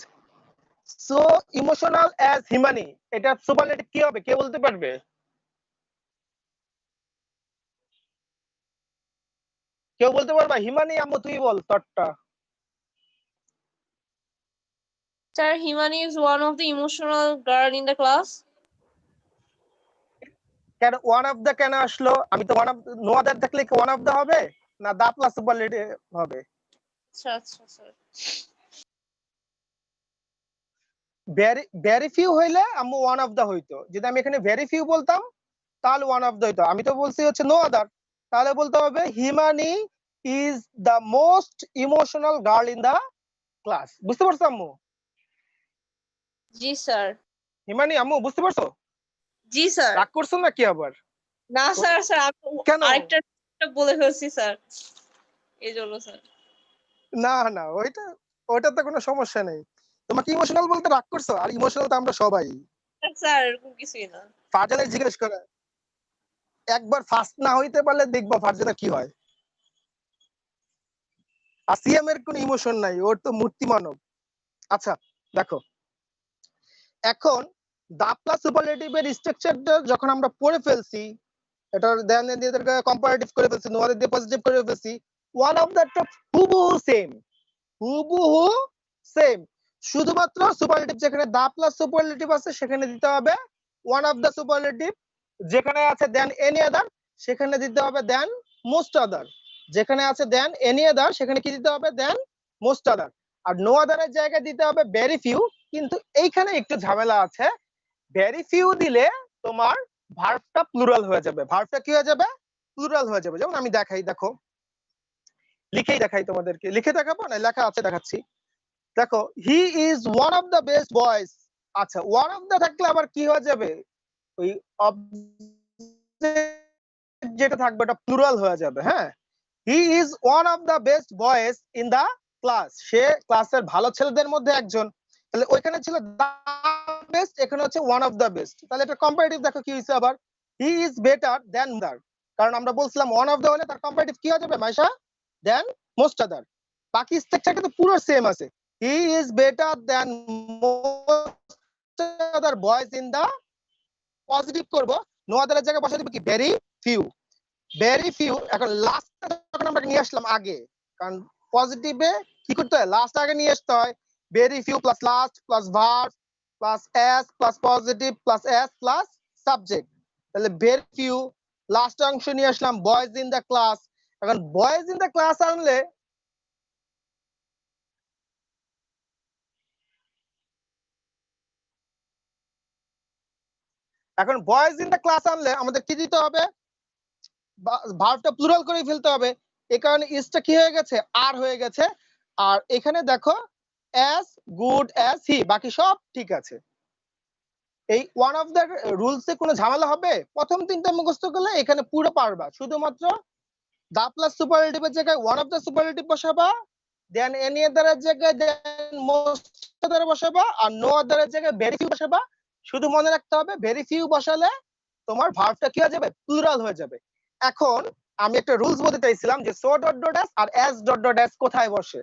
so emotional as Himani, এটার সুপারলেটিভ কি হবে? কে বলতে পারবে? কেউ বলতে পারবা? হিমানি আম্মু তুই বল তোরটা। Sir, Himani is one of the emotional girl in the class. কেন ওয়ান অফ দ্য কেন আসলো? আমি তো ওয়ান অফ, নো আদার থাকলে কি ওয়ান অফ দ্য হবে না দা প্লাস সুপারলেটিভ হবে? Sir. ভেরি ফিউ হইলে আম্মু ওয়ান অফ দ্য হইতো। যদি আমি এখানে ভেরি ফিউ বলতাম তাহলে ওয়ান অফ দ্য হইতো। আমি তো বলছি হচ্ছে নো আদার, তাহলে বলতে হবে Himani is the most emotional girl in the class. বুঝতে পারছো আম্মু? জি স্যার। হিমানি আম্মু বুঝতে পারছো? জি স্যার। রাগ করছো না কি আবার? না স্যার, আমি কেন? আরেকটা বলে ফেলছি স্যার, এই জন্য স্যার। না না ওইটা তো কোনো সমস্যা নেই। তোমাকে ইমোশনাল বলতে রাগ করছো? আর ইমোশনাল তো আমরা সবাই। স্যার এরকম কিছুই না। ফারজানের জিজ্ঞেস করে, একবার ফার্স্ট না হইতে পারলে দেখবো ফারজানা কি হয়। আর সিএম এর কোনো ইমোশন নাই, ওর তো মূর্তি মানব। আচ্ছা দেখো, এখন দা প্লাস সুপারলেটিভ এর স্ট্রাকচারটা যখন আমরা পড়ে ফেলছি, এটা দেন দিয়ে কম্পারেটিভ করে ফেলছি, নো আদার দিয়ে পজিটিভ করে ফেলছি, ওয়ান অফ দ্যাটটা হুবহু সেম। শুধুমাত্র সুপারলেটিভ যেখানে দা প্লাস সুপারলেটিভ আছে সেখানে দিতে হবে ওয়ান অফ দ্য সুপারলেটিভ, যেখানে আছে দেন এনি আদার সেখানে দিতে হবে দেন মোস্ট আদার, যেখানে আছে দেন এনি আদার সেখানে কি দিতে হবে দেন মোস্ট আদার, আর নো আদারের জায়গায় দিতে হবে ভেরি ফিউ। কিন্তু এইখানে একটু ঝামেলা আছে, ভেরি ফিউ দিলে তোমার ভার্বটা প্লুরাল হয়ে যাবে। ভার্বটা কি হয়ে যাবে? প্লুরাল হয়ে যাবে। যেমন আমি দেখাই, দেখো লিখেই দেখাই তোমাদেরকে, লিখে দেখাবো না লেখা আছে দেখাচ্ছি। দেখো he is one of the best boys. আচ্ছা ওয়ান অফ দ্য থাকলে আবার কি হয়ে যাবে? ওই যেটা থাকবে এটা প্লুরাল হয়ে যাবে। হ্যাঁ, he is one of the best boys in the class, সে ক্লাসের ভালো ছেলেদের মধ্যে একজন। তাহলে ওইখানে ছিল দা বেস্ট, এখানে হচ্ছে ওয়ান অফ দ্য বেস্ট। তাহলে এটা কম্পারেটিভ দেখো কি হইছে আবার, হি ইজ বেটার দেন আদার, কারণ আমরা বলছিলাম ওয়ান অফ দ্য হলে তার কম্পারেটিভ কি হয়ে যাবে মাইশা? দেন মোস্ট আদার। বাকি স্ট্রাকচার কিন্তু পুরো সেম আছে। হি is better then most other boys in the, positive করব, নো আদারের জায়গায় বসাই দিব কি ভেরি ফিউ। এখন লাস্টটা যখন আমরা নিয়ে আসলাম আগে, কারণ পজিটিভে কি করতে হয় লাস্ট আগে নিয়ে আসতে হয়, very few plus last plus verb plus S plus positive plus S plus subject. তাহলে ভেরি ফিউ লাস্ট অংশ নিয়ে আসলাম বয়েজ ইন দ্য ক্লাস। এখন বয়েজ ইন দ্য ক্লাস আনলে আমাদের কি দিতে হবে? ভার্বটা প্লুরাল করে ফেলতে হবে। এই কারণে ইজটা কি হয়ে গেছে? আর হয়ে গেছে। আর এখানে দেখো অ্যাজ গুড অ্যাজ হি, বাকি সব ঠিক আছে। এই ওয়ান অফ দ্য রুলসে কোনো ঝামেলা হবে? প্রথম তিনটা মুখস্থ করলে এখানে পুরো পারবা। শুধুমাত্র দা প্লাস সুপারলেটিভের জায়গায় ওয়ান অফ দ্য সুপারলেটিভ বসাবা, দেন এনি আদারের জায়গায় দেন মোস্ট আদার বসাবা, আর নো আদারের জায়গায় ভেরি ফিউ বসাবা। শুধু মনে রাখতে হবে ভেরি ফিউ বসালে তোমার ভার্বটা কি হয়ে যাবে, প্লুরাল হয়ে যাবে। এখন আমি একটা রুলস বলতে চাইছিলাম যে সো ডট ডট এস আর এস ডট ডট এস কোথায় বসে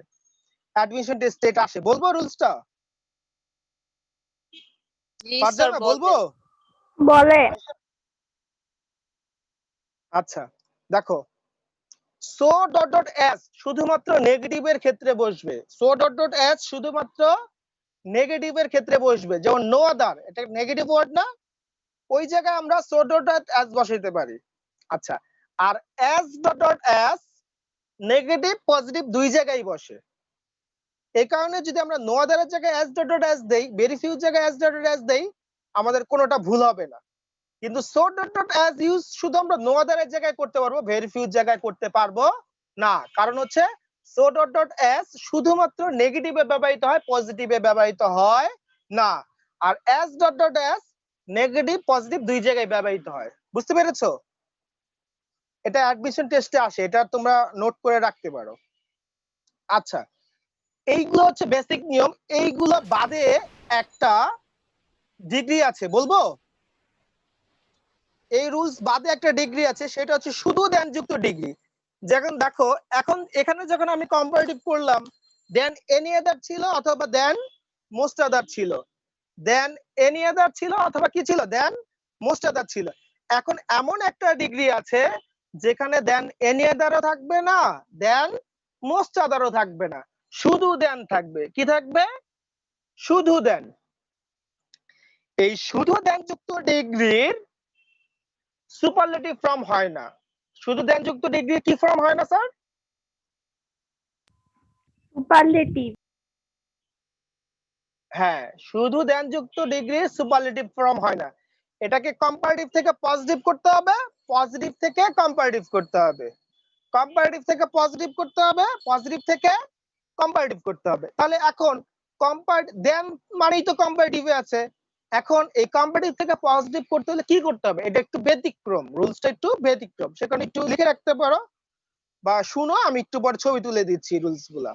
অ্যাডমিশন টেস্টে এটা আসে, বলবো রুলসটা? জি ফারজানা স্যার বলবো? বলে আচ্ছা দেখো, সো ডট ডট এস শুধুমাত্র নেগেটিভের ক্ষেত্রে বসবে, সো ডট ডট এস শুধুমাত্র নেগেটিভের ক্ষেত্রে বসবে। যেমন নো আদার, এটা নেগেটিভ ওয়ার্ড না, ওই জায়গায় আমরা সো ডট ডট এস বসাইতে পারি। আচ্ছা, আর as dot dot as negative positive দুই জায়গায় বসে। এই কারণে যদি আমরা নো আদারের জায়গায় এস ডট ডট এস দেই, ভেরি ফিউ জায়গায় এস ডট ডট এস দেই, আমাদের কোনোটা ভুল হবে না। কিন্তু so dot dot S use শুধু আমরা নো আদারের জায়গায় করতে পারবো, ভেরি ফিউ জায়গায় করতে পারবো না। কারণ হচ্ছে সো ডট ডট এস শুধুমাত্র নেগেটিভে ব্যবহৃত হয়, পজিটিভে ব্যবহৃত হয় না। আর as dot dot as negative positive দুই জায়গায় ব্যবহৃত হয়। বুঝতে পেরেছো? এটা অ্যাডমিশন টেস্টে আসে, এটা তোমরা নোট করে রাখতে পারো। আচ্ছা, এইগুলো হচ্ছে বেসিক নিয়ম। এইগুলো বাদে একটা ডিগ্রি আছে, বলবো? এই রুলস বাদে একটা ডিগ্রি আছে, সেটা হচ্ছে শুধু দেন যুক্ত ডিগ্রি। যখন দেখো এখন এখানে যখন আমি কম্পারেটিভ করলাম, দেন এনি আদার ছিল অথবা দেন মোস্ট আদার ছিল, দেন এনি আদার ছিল অথবা কি ছিল, দেন মোস্ট আদার ছিল। এখন এমন একটা ডিগ্রি আছে যেখানে দেন এনি আদারও থাকবে না, দেন মোস্ট আদারও থাকবে না, শুধু দেন থাকবে। কি থাকবে? শুধু দেন। এই শুধু দেন যুক্ত ডিগ্রির সুপারলেটিভ ফর্ম হয় না। শুধু দেন যুক্ত ডিগ্রি কি ফর্ম হয় না স্যার? সুপারলেটিভ। হ্যাঁ, শুধু দেন যুক্ত ডিগ্রি সুপারলেটিভ ফর্ম হয় না। এটাকে কম্পারেটিভ থেকে পজিটিভ করতে হবে, পজিটিভ থেকে কম্পারেটিভ করতে হবে, কম্পারেটিভ থেকে পজিটিভ করতে হবে, পজিটিভ থেকে কম্পারেটিভ করতে হবে। তাহলে এখন দেন মানেই তো কম্পারেটিভে আছে। এখন এই কম্পারেটিভ থেকে পজিটিভ করতে হলে কি করতে হবে? এটা একটু ব্যতিক্রম, রুলসটা একটু ব্যতিক্রম, সেখানে একটু লিখে রাখতে পারো বা শুনো, আমি একটু পরে ছবি তুলে দিচ্ছি রুলস গুলা।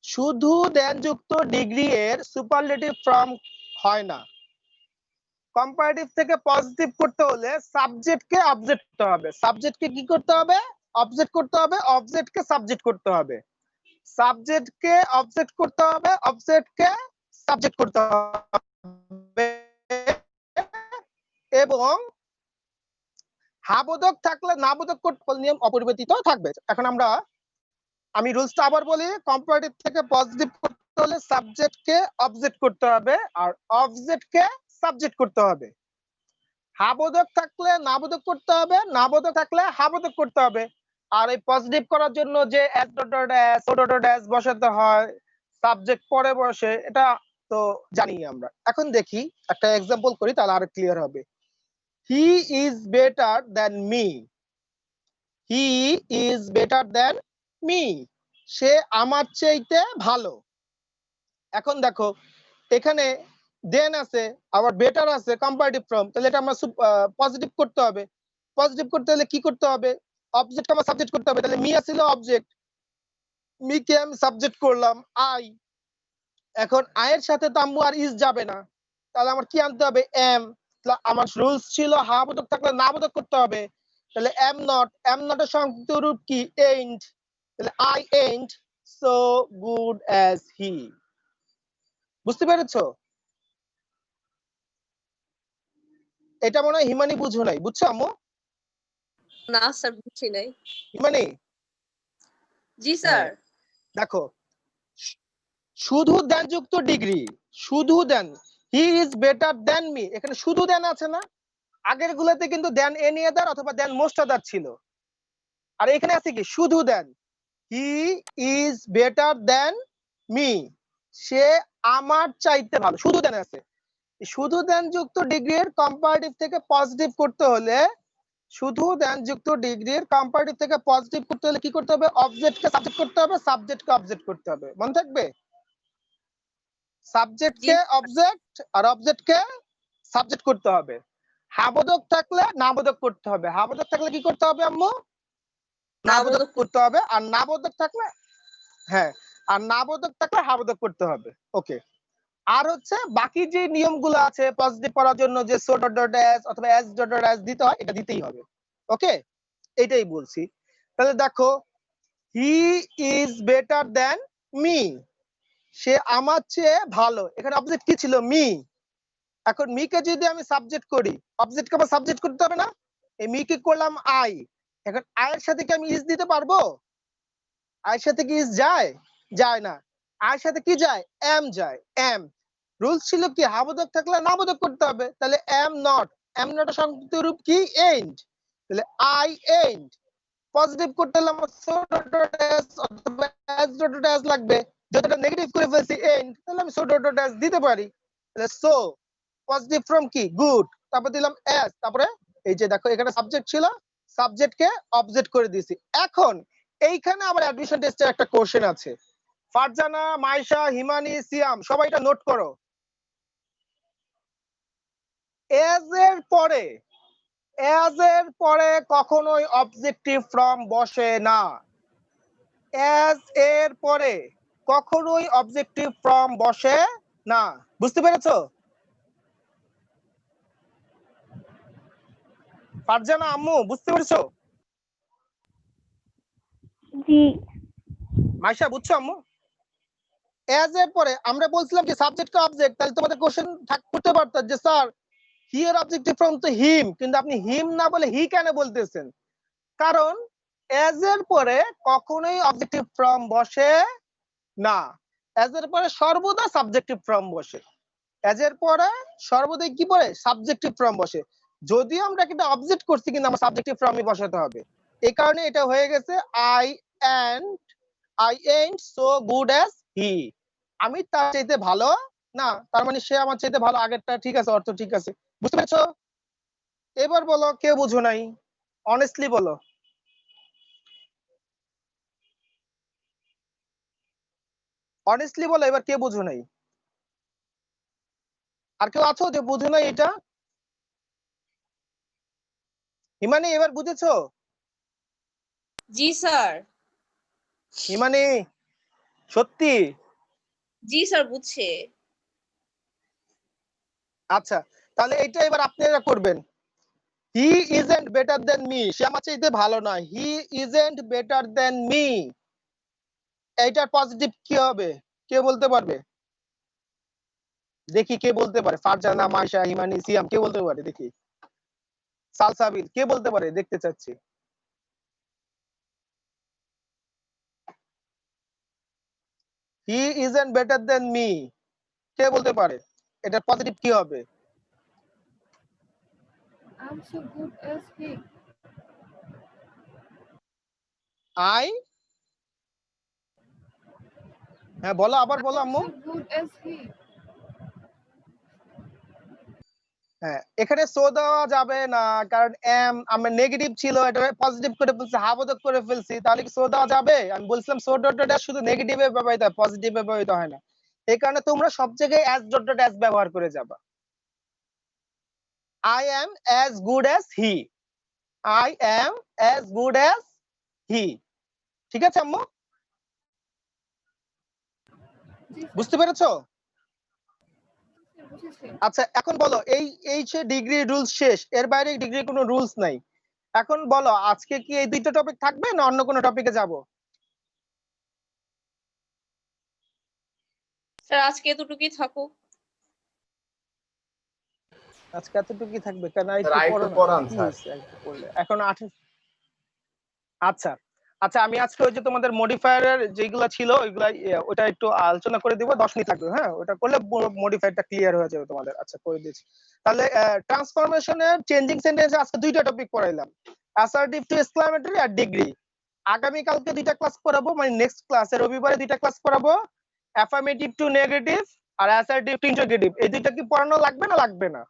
শুধু দেন যুক্ত ডিগ্রি এর সুপারলেটিভ ফর্ম হয় না। কম্পারেটিভ থেকে পজিটিভ করতে হলে সাবজেক্টকে অবজেক্ট করতে হবে, সাবজেক্টকে কি করতে হবে? অবজেক্ট করতে হবে, অবজেক্টকে সাবজেক্ট করতে হবে, সাবজেক্টকে অবজেক্ট করতে হবে, অবজেক্টকে সাবজেক্ট করতে হবে। এবং হাবোধক থাকলে নাবোধক করতে নিয়ম অপরিবর্তিত থাকবে। এখন আমি রুলসটা আবার বলি, কম্পারেটিভ থেকে পজিটিভ করতে হলে সাবজেক্টকে অবজেক্ট করতে হবে আর অবজেক্টকে সাবজেক্ট করতে হবে। হাবোধক থাকলে নাবোধক করতে হবে, নাবোধক থাকলে হাবোধক করতে হবে। আর এই পজিটিভ করার জন্য যে এস ডট ডট এস ও ডট ডট এস বসাতে হয়, সাবজেক্ট পরে বসে, এটা তো জানি আমরা। এখন দেখি একটা এক্সাম্পল করি, তাহলে আরো ক্লিয়ার হবে। He is better than me, he is better than me, সে আমার চাইতে ভালো। এখন দেখো এখানে দেন আছে, আবার বেটার আছে, কম্পারেটিভ ফর্ম, তাহলে এটা আমরা পজিটিভ করতে হবে। পজিটিভ করতে হলে কি করতে হবে? অবজেক্ট আমার সাবজেক্ট করতে হবে। তাহলে মি ছিল অবজেক্ট, মি কে আমি সাবজেক্ট করলাম আই। এখন আই এর সাথে তো আম্মু আর ইজ যাবে না, তাহলে আমার কি আনতে হবে? এম। আমার রুলস ছিল হাবোধক থাকলে নাবোধক করতে হবে। তাহলে এম নট এর সংক্ষিপ্ত রূপ কি? ain't। তাহলে I ain't so good as he। বুঝতে পেরেছো? এটা মনে হয় হিমানি বুঝো নাই, বুঝছো আম্মু? না স্যার বুঝি নাই। হিমানি জি স্যার। দেখো, শুধু দেন যুক্ত ডিগ্রি, শুধু than, he is better than me, এখানে শুধু দেন আছে না? আগের গুলোতে কিন্তু দেন এনি আদার অথবা দেন মোস্ট আদার ছিল, আর এখানে আছে কি? শুধু than. He is better than me, সে আমার চাইতে ভালো, শুধু দেন আছে। শুধু দেন যুক্ত ডিগ্রির কম্পারেটিভ থেকে পজিটিভ করতে হলে, শুধু দেন যুক্ত ডিগ্রির কম্পারেটিভ থেকে পজিটিভ করতে হলে কি করতে হবে? অবজেক্টকে সাবজেক্ট করতে হবে, সাবজেক্টকে অবজেক্ট করতে হবে। মনে থাকবে? সাবজেক্টকে অবজেক্ট আর অবজেক্টকে সাবজেক্ট করতে হবে। হাবোধক থাকলে নাবোধক করতে হবে, হাবোধক থাকলে কি করতে হবে আম্মু? নাবোধক করতে হবে। আর নাবোধক থাকলে, হ্যাঁ, আর নাবোধক থাকলে হাবোধক করতে হবে। ওকে, আর হচ্ছে বাকি যে নিয়মগুলো আছে পজিটিভ করার জন্য যে সো ডট ডট এস অথবা এস ডট ডট এস দিতে হয়, এটা দিতেই হবে। ওকে, এটাই বলছি। তাহলে দেখো, he is better than me, সে আমার চেয়ে ভালো। এখানে অবজেক্ট কি ছিল? মি। এখন মি কে যদি আমি সাবজেক্ট করি, অবজেক্টকে আবার সাবজেক্ট করতে হবে না? এই মি কে করলাম আই। এখন আই এর সাথে কি আমি ইজ দিতে পারবো? আই এর সাথে কি ইজ যায়? যায় না। আই এর সাথে কি যায়? এম যায়। এম। রুলস ছিল কি, হাবোধক থাকলে নাবোধক করতে হবে। তাহলে এম নট এর সংক্ষিপ্ত রূপ কি? এন্ড। তাহলে আই এন্ড। পজিটিভ করতে হলে আমার সো ডট ডট এস অথবা এস ডট ডট এস লাগবে। যদি এটা নেগেটিভ করে ফেলছি এন্ড, তাহলে আমি সো ডট ডট এস দিতে পারি। তাহলে সো পজিটিভ ফ্রম কি? গুড। তারপর দিলাম এস। তারপরে এই যে দেখো, এখানে সাবজেক্ট ছিল, সাবজেক্টকে অবজেক্ট করে দিয়েছি। এখন এইখানে আবার অ্যাডমিশন টেস্টের একটা কোশ্চেন আছে। ফারজানা, মাইশা, হিমানি, সিয়াম, সবাই এটা নোট করো। এজ এর পরে কখনোই অবজেক্টিভ ফ্রম বসে না। এজ এর পরে কখনোই অবজেক্টিভ ফ্রম বসে না। বুঝতে পেরেছো? ফারজানা আম্মু, বুঝতে পেরেছো? জি। মাইশা, বুঝছো আম্মু? এজ এর পরে আমরা বলছিলাম কি সাবজেক্ট কা অবজেক্ট, তাহলে তোমাদের কোশ্চেন করতে পারতো যে স্যার হি এর অবজেক্টিভ ফ্রম তো হিম, কিন্তু আপনি হিম না বলে হি কেন বলতেছেন? কারণ এজ এর পরে কখনোই অবজেক্টিভ ফ্রম বসে না। এজ এর পরে সর্বদা সাবজেক্টিভ ফ্রম বসে। এজ এর পরে সর্বদাই কি পড়ে? সাবজেক্টিভ ফ্রম বসে। যদিও আমরা একটা অবজেক্ট করছি, কিন্তু আমার সাবজেক্টিভ ফ্রমই বসাতে হবে। এই কারণে এটা হয়ে গেছে I and so good as he. আমি তার চাইতে ভালো না, তার মানে সে আমার চাইতে ভালো। আগেরটা ঠিক আছে, অর্থ ঠিক আছে। বুঝতে পেরেছো? এবার বলো, কেউ বুঝো নাই? অনেস্টলি বলো। অনেস্টলি বলো, এবার কে বুঝো নাই? আর কেউ আছো যে বুঝো নাই এটা? হিমানি, এবার বুঝেছো? জি স্যার। হিমানি, সত্যি? জি স্যার, বুঝছে। আচ্ছা, তাহলে এটা এবার আপনারা করবেন। He isn't better than me, সে আমার চাইতে ভালো না। He isn't better than me, এইটার পজিটিভ কি হবে? কে বলতে পারবে? দেখি কে বলতে পারে। ফারজানা, মাইশা, হিমানি, সিয়াম, কে বলতে পারে? দেখি। সালসাবিল, কে বলতে পারে? দেখতে চাচ্ছি। He isn't better than me, কে বলতে পারে? এটা পজিটিভ কি হবে? I'm so good as he. I, হ্যাঁ বলো, আবার বলো I'm আম্মু। so good as he. হ্যাঁ, এখানে সো দেওয়া যাবে না, কারণ এম আমরা নেগেটিভ ছিল, এটা পজিটিভ করে ফেলছি, হাবোধক করে ফেলছি। তাহলে কি সো দেওয়া যাবে? আমি বলছিলাম সো ডট ডট এস শুধু নেগেটিভে ব্যবহৃত হয়, পজিটিভে ব্যবহৃত হয় না। এই কারণে তোমরা সব জায়গায় এস ডট ডট এস ব্যবহার করে যাবা। I am as good as he. I am as good as হি। ঠিক আছে আম্মু? জি বুঝতে পেরেছো? স্যার, বুঝেছি। আচ্ছা, এখন বলো, এই সে ডিগ্রি রুলস শেষ, এর বাইরে ডিগ্রি কোনো রুলস নাই। এখন বলো, আজকে কি এই দুইটা টপিক থাকবে না অন্য কোনো টপিকে যাব? স্যার আজকে এতটুকুই থাকুক। আজকে এতটুকুই থাকবে কেন? একটু স্যার, পড়ো আরেকটু না, পড়ান কি স্যার। হয়েছে একটু পড়লে? এখন 28। আচ্ছা আচ্ছা, আমি আজকে ওই যে তোমাদের মডিফায়ারের যেগুলো ছিল ওইগুলা ওটা একটু আলোচনা করে দিব, 10 মিনিট লাগবে। হ্যাঁ, ওটা করলে মডিফায়ারটা ক্লিয়ার হয়ে যাবে তোমাদের। আচ্ছা, করে দিয়েছি। তাহলে ট্রান্সফরমেশনের চেঞ্জিং সেন্টেন্সে আজকে দুইটা টপিক পড়াইলাম, অ্যাসার্টিভ টু এক্সক্লামেটরি আর ডিগ্রি। আগামী কালকে দুইটা ক্লাস করাবো, মানে নেক্সট ক্লাসে রবিবারে দুইটা ক্লাস করাবো, অ্যাফার্মেটিভ টু নেগেটিভ আর অ্যাসার্টিভ টু ইন্টারোগেটিভ। এই দুইটা কি পড়ানো লাগবে না লাগবে না?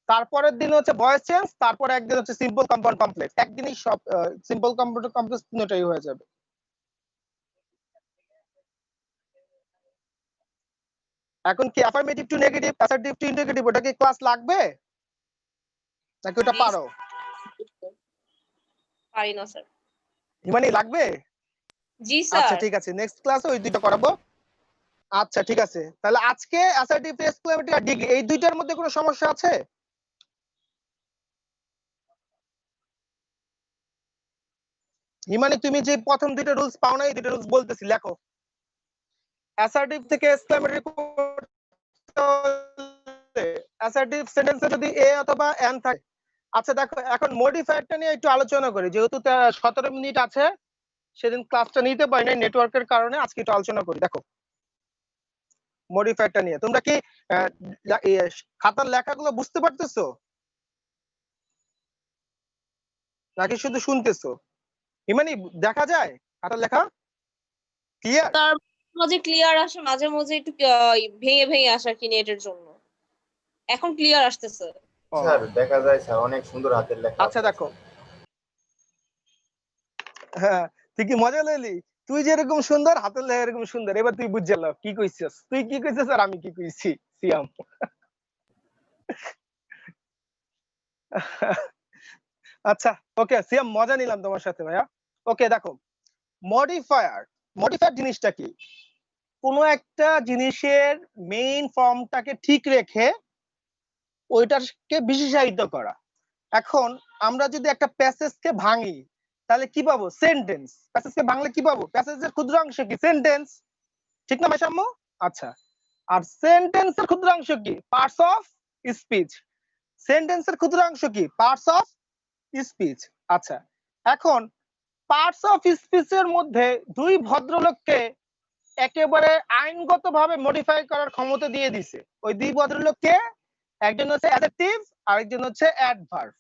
তারপরের দিন হচ্ছে ভয়েস চেঞ্জ, তারপরে একদিন হচ্ছে সিম্পল কম্পাউন্ড কমপ্লেক্স। একদিনই সব সিম্পল কম্পাউন্ড কমপ্লেক্স তিনটাই হয়ে যাবে। এখন কি affirmative to negative, assertive to interrogative, ওটা কি ক্লাস লাগবে নাকি ওটা পারো? পারি না স্যার। হিমানি লাগবে? জি আচ্ছা স্যার। ঠিক আছে, নেক্সট ক্লাসে ওই দুইটা করাবো। আচ্ছা ঠিক আছে, তাহলে আজকে অ্যাসার্টিভ এক্সক্লেমেটরি আর ডিগ্রি এই দুইটার মধ্যে কোনো সমস্যা আছে? হিমানি তুমি যে প্রথম দুইটা রুলস পাও না, এই দুইটা রুলস বলতেছি, লেখো। অ্যাসার্টিভ থেকে এক্সক্লেমেটরি করতে হলে অ্যাসার্টিভ সেন্টেন্সে যদি এ অথবা এন থাকে। আচ্ছা দেখো, এখন মডিফায়ারটা নিয়ে একটু আলোচনা করি, যেহেতু 17 মিনিট আছে, সেদিন ক্লাসটা নিতে পারি নাই নেটওয়ার্কের কারণে, আজকে একটু আলোচনা করি। দেখো মডিফায়ারটা নিয়ে তোমরা কি খাতার লেখাগুলো বুঝতে পারতেছো নাকি শুধু শুনতেছো? হিমানি দেখা যায় খাতার লেখা ক্লিয়ার? তার মাঝে ক্লিয়ার আসে, মাঝে মাঝে একটু ভেঙে ভেঙে আসে আর কি নেটের জন্য। এখন ক্লিয়ার আসতেছে। স্যার দেখা যায় স্যার, অনেক সুন্দর হাতের লেখা। আচ্ছা দেখো, হ্যাঁ তুই কি মজা লইলি? তুই যেরকম সুন্দর হাতের লেখা এরকম সুন্দর, এবার তুই বুঝে ল কি কইছিস, তুই কি কইছিস আর আমি কি কইছি। সিয়াম আচ্ছা ওকে সিয়াম, মজা নিলাম তোমার সাথে ভাইয়া। ওকে দেখো, মডিফায়ার মডিফায়ার জিনিসটা কি? কোনো একটা জিনিসের মেইন ফর্মটাকে ঠিক রেখে ওইটাকে বিশেষায়িত করা। এখন আমরা যদি একটা প্যাসেজকে ভাঙি তাহলে কি পাবো? সেন্টেন্স। প্যাসেজকে ভাঙলে কি পাবো? প্যাসেজের ক্ষুদ্রাংশ কি? সেন্টেন্স, ঠিক না ভাইসাম্য? আচ্ছা, আর সেন্টেন্সের ক্ষুদ্রাংশ কি? Parts of speech. সেন্টেন্সের ক্ষুদ্রাংশ কি? Parts of speech. আচ্ছা, এখন পার্টস অফ স্পিচের মধ্যে দুই ভদ্রলোককে একেবারে আইনগতভাবে মডিফাই করার ক্ষমতা দিয়ে দিছে। ওই দুই ভদ্রলোককে, একজন হচ্ছে অ্যাডজেক্টিভ আর একজন হচ্ছে অ্যাডভার্ব।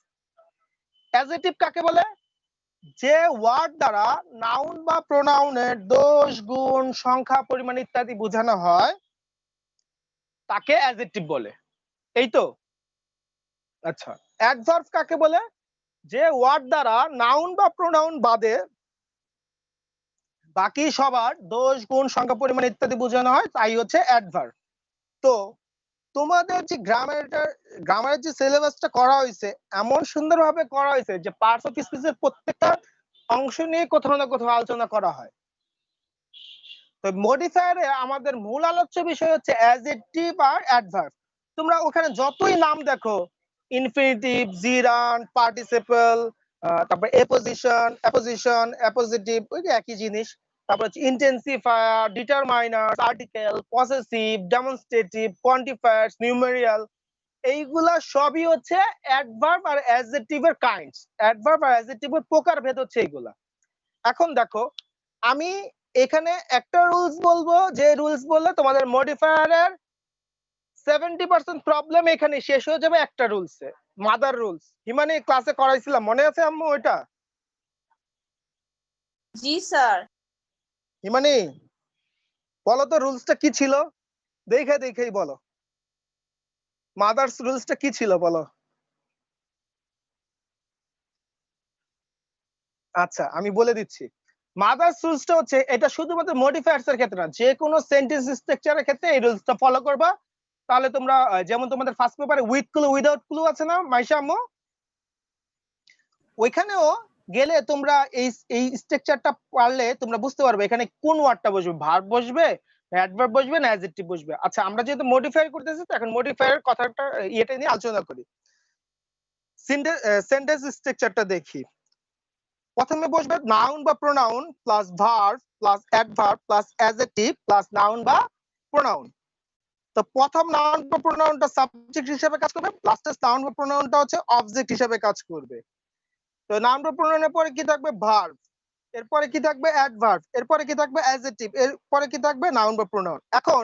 অ্যাডজেক্টিভ কাকে বলে? যে ওয়ার্ড দ্বারা নাউন বা প্রোনাউনের দোষ, গুণ, সংখ্যা, পরিমাণ ইত্যাদি বোঝানো হয় তাকে অ্যাডজেক্টিভ বলে, এই তো। আচ্ছা, অ্যাডভার্ব কাকে বলে? যে ওয়ার্ড দ্বারা নাউন বা প্রোনাউন বাদে বাকি সবার দোষ, গুণ, সংখ্যা, পরিমাণ ইত্যাদি বোঝানো হয়, তাই হচ্ছে অ্যাডভার্ব। তো তোমাদের যে গ্রামারের যে সিলেবাসটা করা হয়েছে, এমন সুন্দরভাবে করা হয়েছে যে পার্টস অফ স্পিচের প্রত্যেকটা অংশ নিয়ে কোথাও না কোথাও আলোচনা করা হয়। তো মডিফায়ারে আমাদের মূল আলোচ্য বিষয় হচ্ছে অ্যাডজেক্টিভ আর অ্যাডভার্ব। তোমরা ওখানে যতই নাম দেখো, ইনফিনিটিভ, জিরান্ট, পার্টিসিপল, তারপর অ্যাপোজিশন, অ্যাপোজিটিভ, ওই যে একই জিনিস। তারপর হচ্ছে intensifier, determiner, article, possessive, demonstrative, quantifiers, numeral, এইগুলা সবই হচ্ছে অ্যাডভার্ব আর অ্যাডজেক্টিভের কাইন্ডস। অ্যাডভার্ব আর অ্যাডজেক্টিভের প্রকারভেদ হচ্ছে এইগুলা। এখন দেখো, আমি এখানে একটা রুলস বলবো, যে রুলস বললে তোমাদের মডিফায়ারের 70% প্রবলেম এখানে শেষ হয়ে যাবে একটা রুলসে, মাদার রুলস। হিমানি ক্লাসে করাইছিলাম, মনে আছে আম্মু ওইটা? জি স্যার। হিমানি বলো তো রুলসটা কি ছিল, দেখেই বলো, মাদার্স রুলসটা কি ছিল বলো। আচ্ছা আমি বলে দিচ্ছি, মাদার্স রুলসটা হচ্ছে, এটা শুধুমাত্র মডিফায়ার্স এর ক্ষেত্রে না, যে কোনো সেন্টেন্স স্ট্রাকচারের ক্ষেত্রে এই রুলসটা ফলো করবা। তাহলে তোমরা যেমন তোমাদের ফার্স্ট পেপারে উইথ ক্লু উইদাউট ক্লু আছে না মাইশা আম্মু, ওইখানেও গেলে তোমরা এই স্ট্রাকচারটা পারলে তোমরা বুঝতে পারবে এখানে কোন ওয়ার্ডটা বসবে, ভার্ব বসবে, অ্যাডভার্ব বসবে না অ্যাডজেক্টিভ বসবে। আচ্ছা আমরা যেহেতু মডিফাই করতেছি, তো এখন মডিফায়ার কথাটা এটা নিয়ে আলোচনা করি। সেন্টেন্স স্ট্রাকচারটা দেখি। প্রথমে বসবে নাউন বা pronoun plus verb plus adverb plus adjective plus noun বা প্রোনাউন। তো প্রথম নাউন বা প্রোনাউনটা সাবজেক্ট হিসেবে কাজ করবে, লাস্টে নাউন বা প্রোনাউনটা হচ্ছে অবজেক্ট হিসেবে কাজ করবে। তো নাউন বা প্রোনাউনের পরে কি থাকবে? ভার্ব, এরপরে কি থাকবে? অ্যাডভার্ব, এরপরে কি থাকবে? অ্যাডজেক্টিভ, এরপরে কি থাকবে? নাউন বা প্রোনাউন। এখন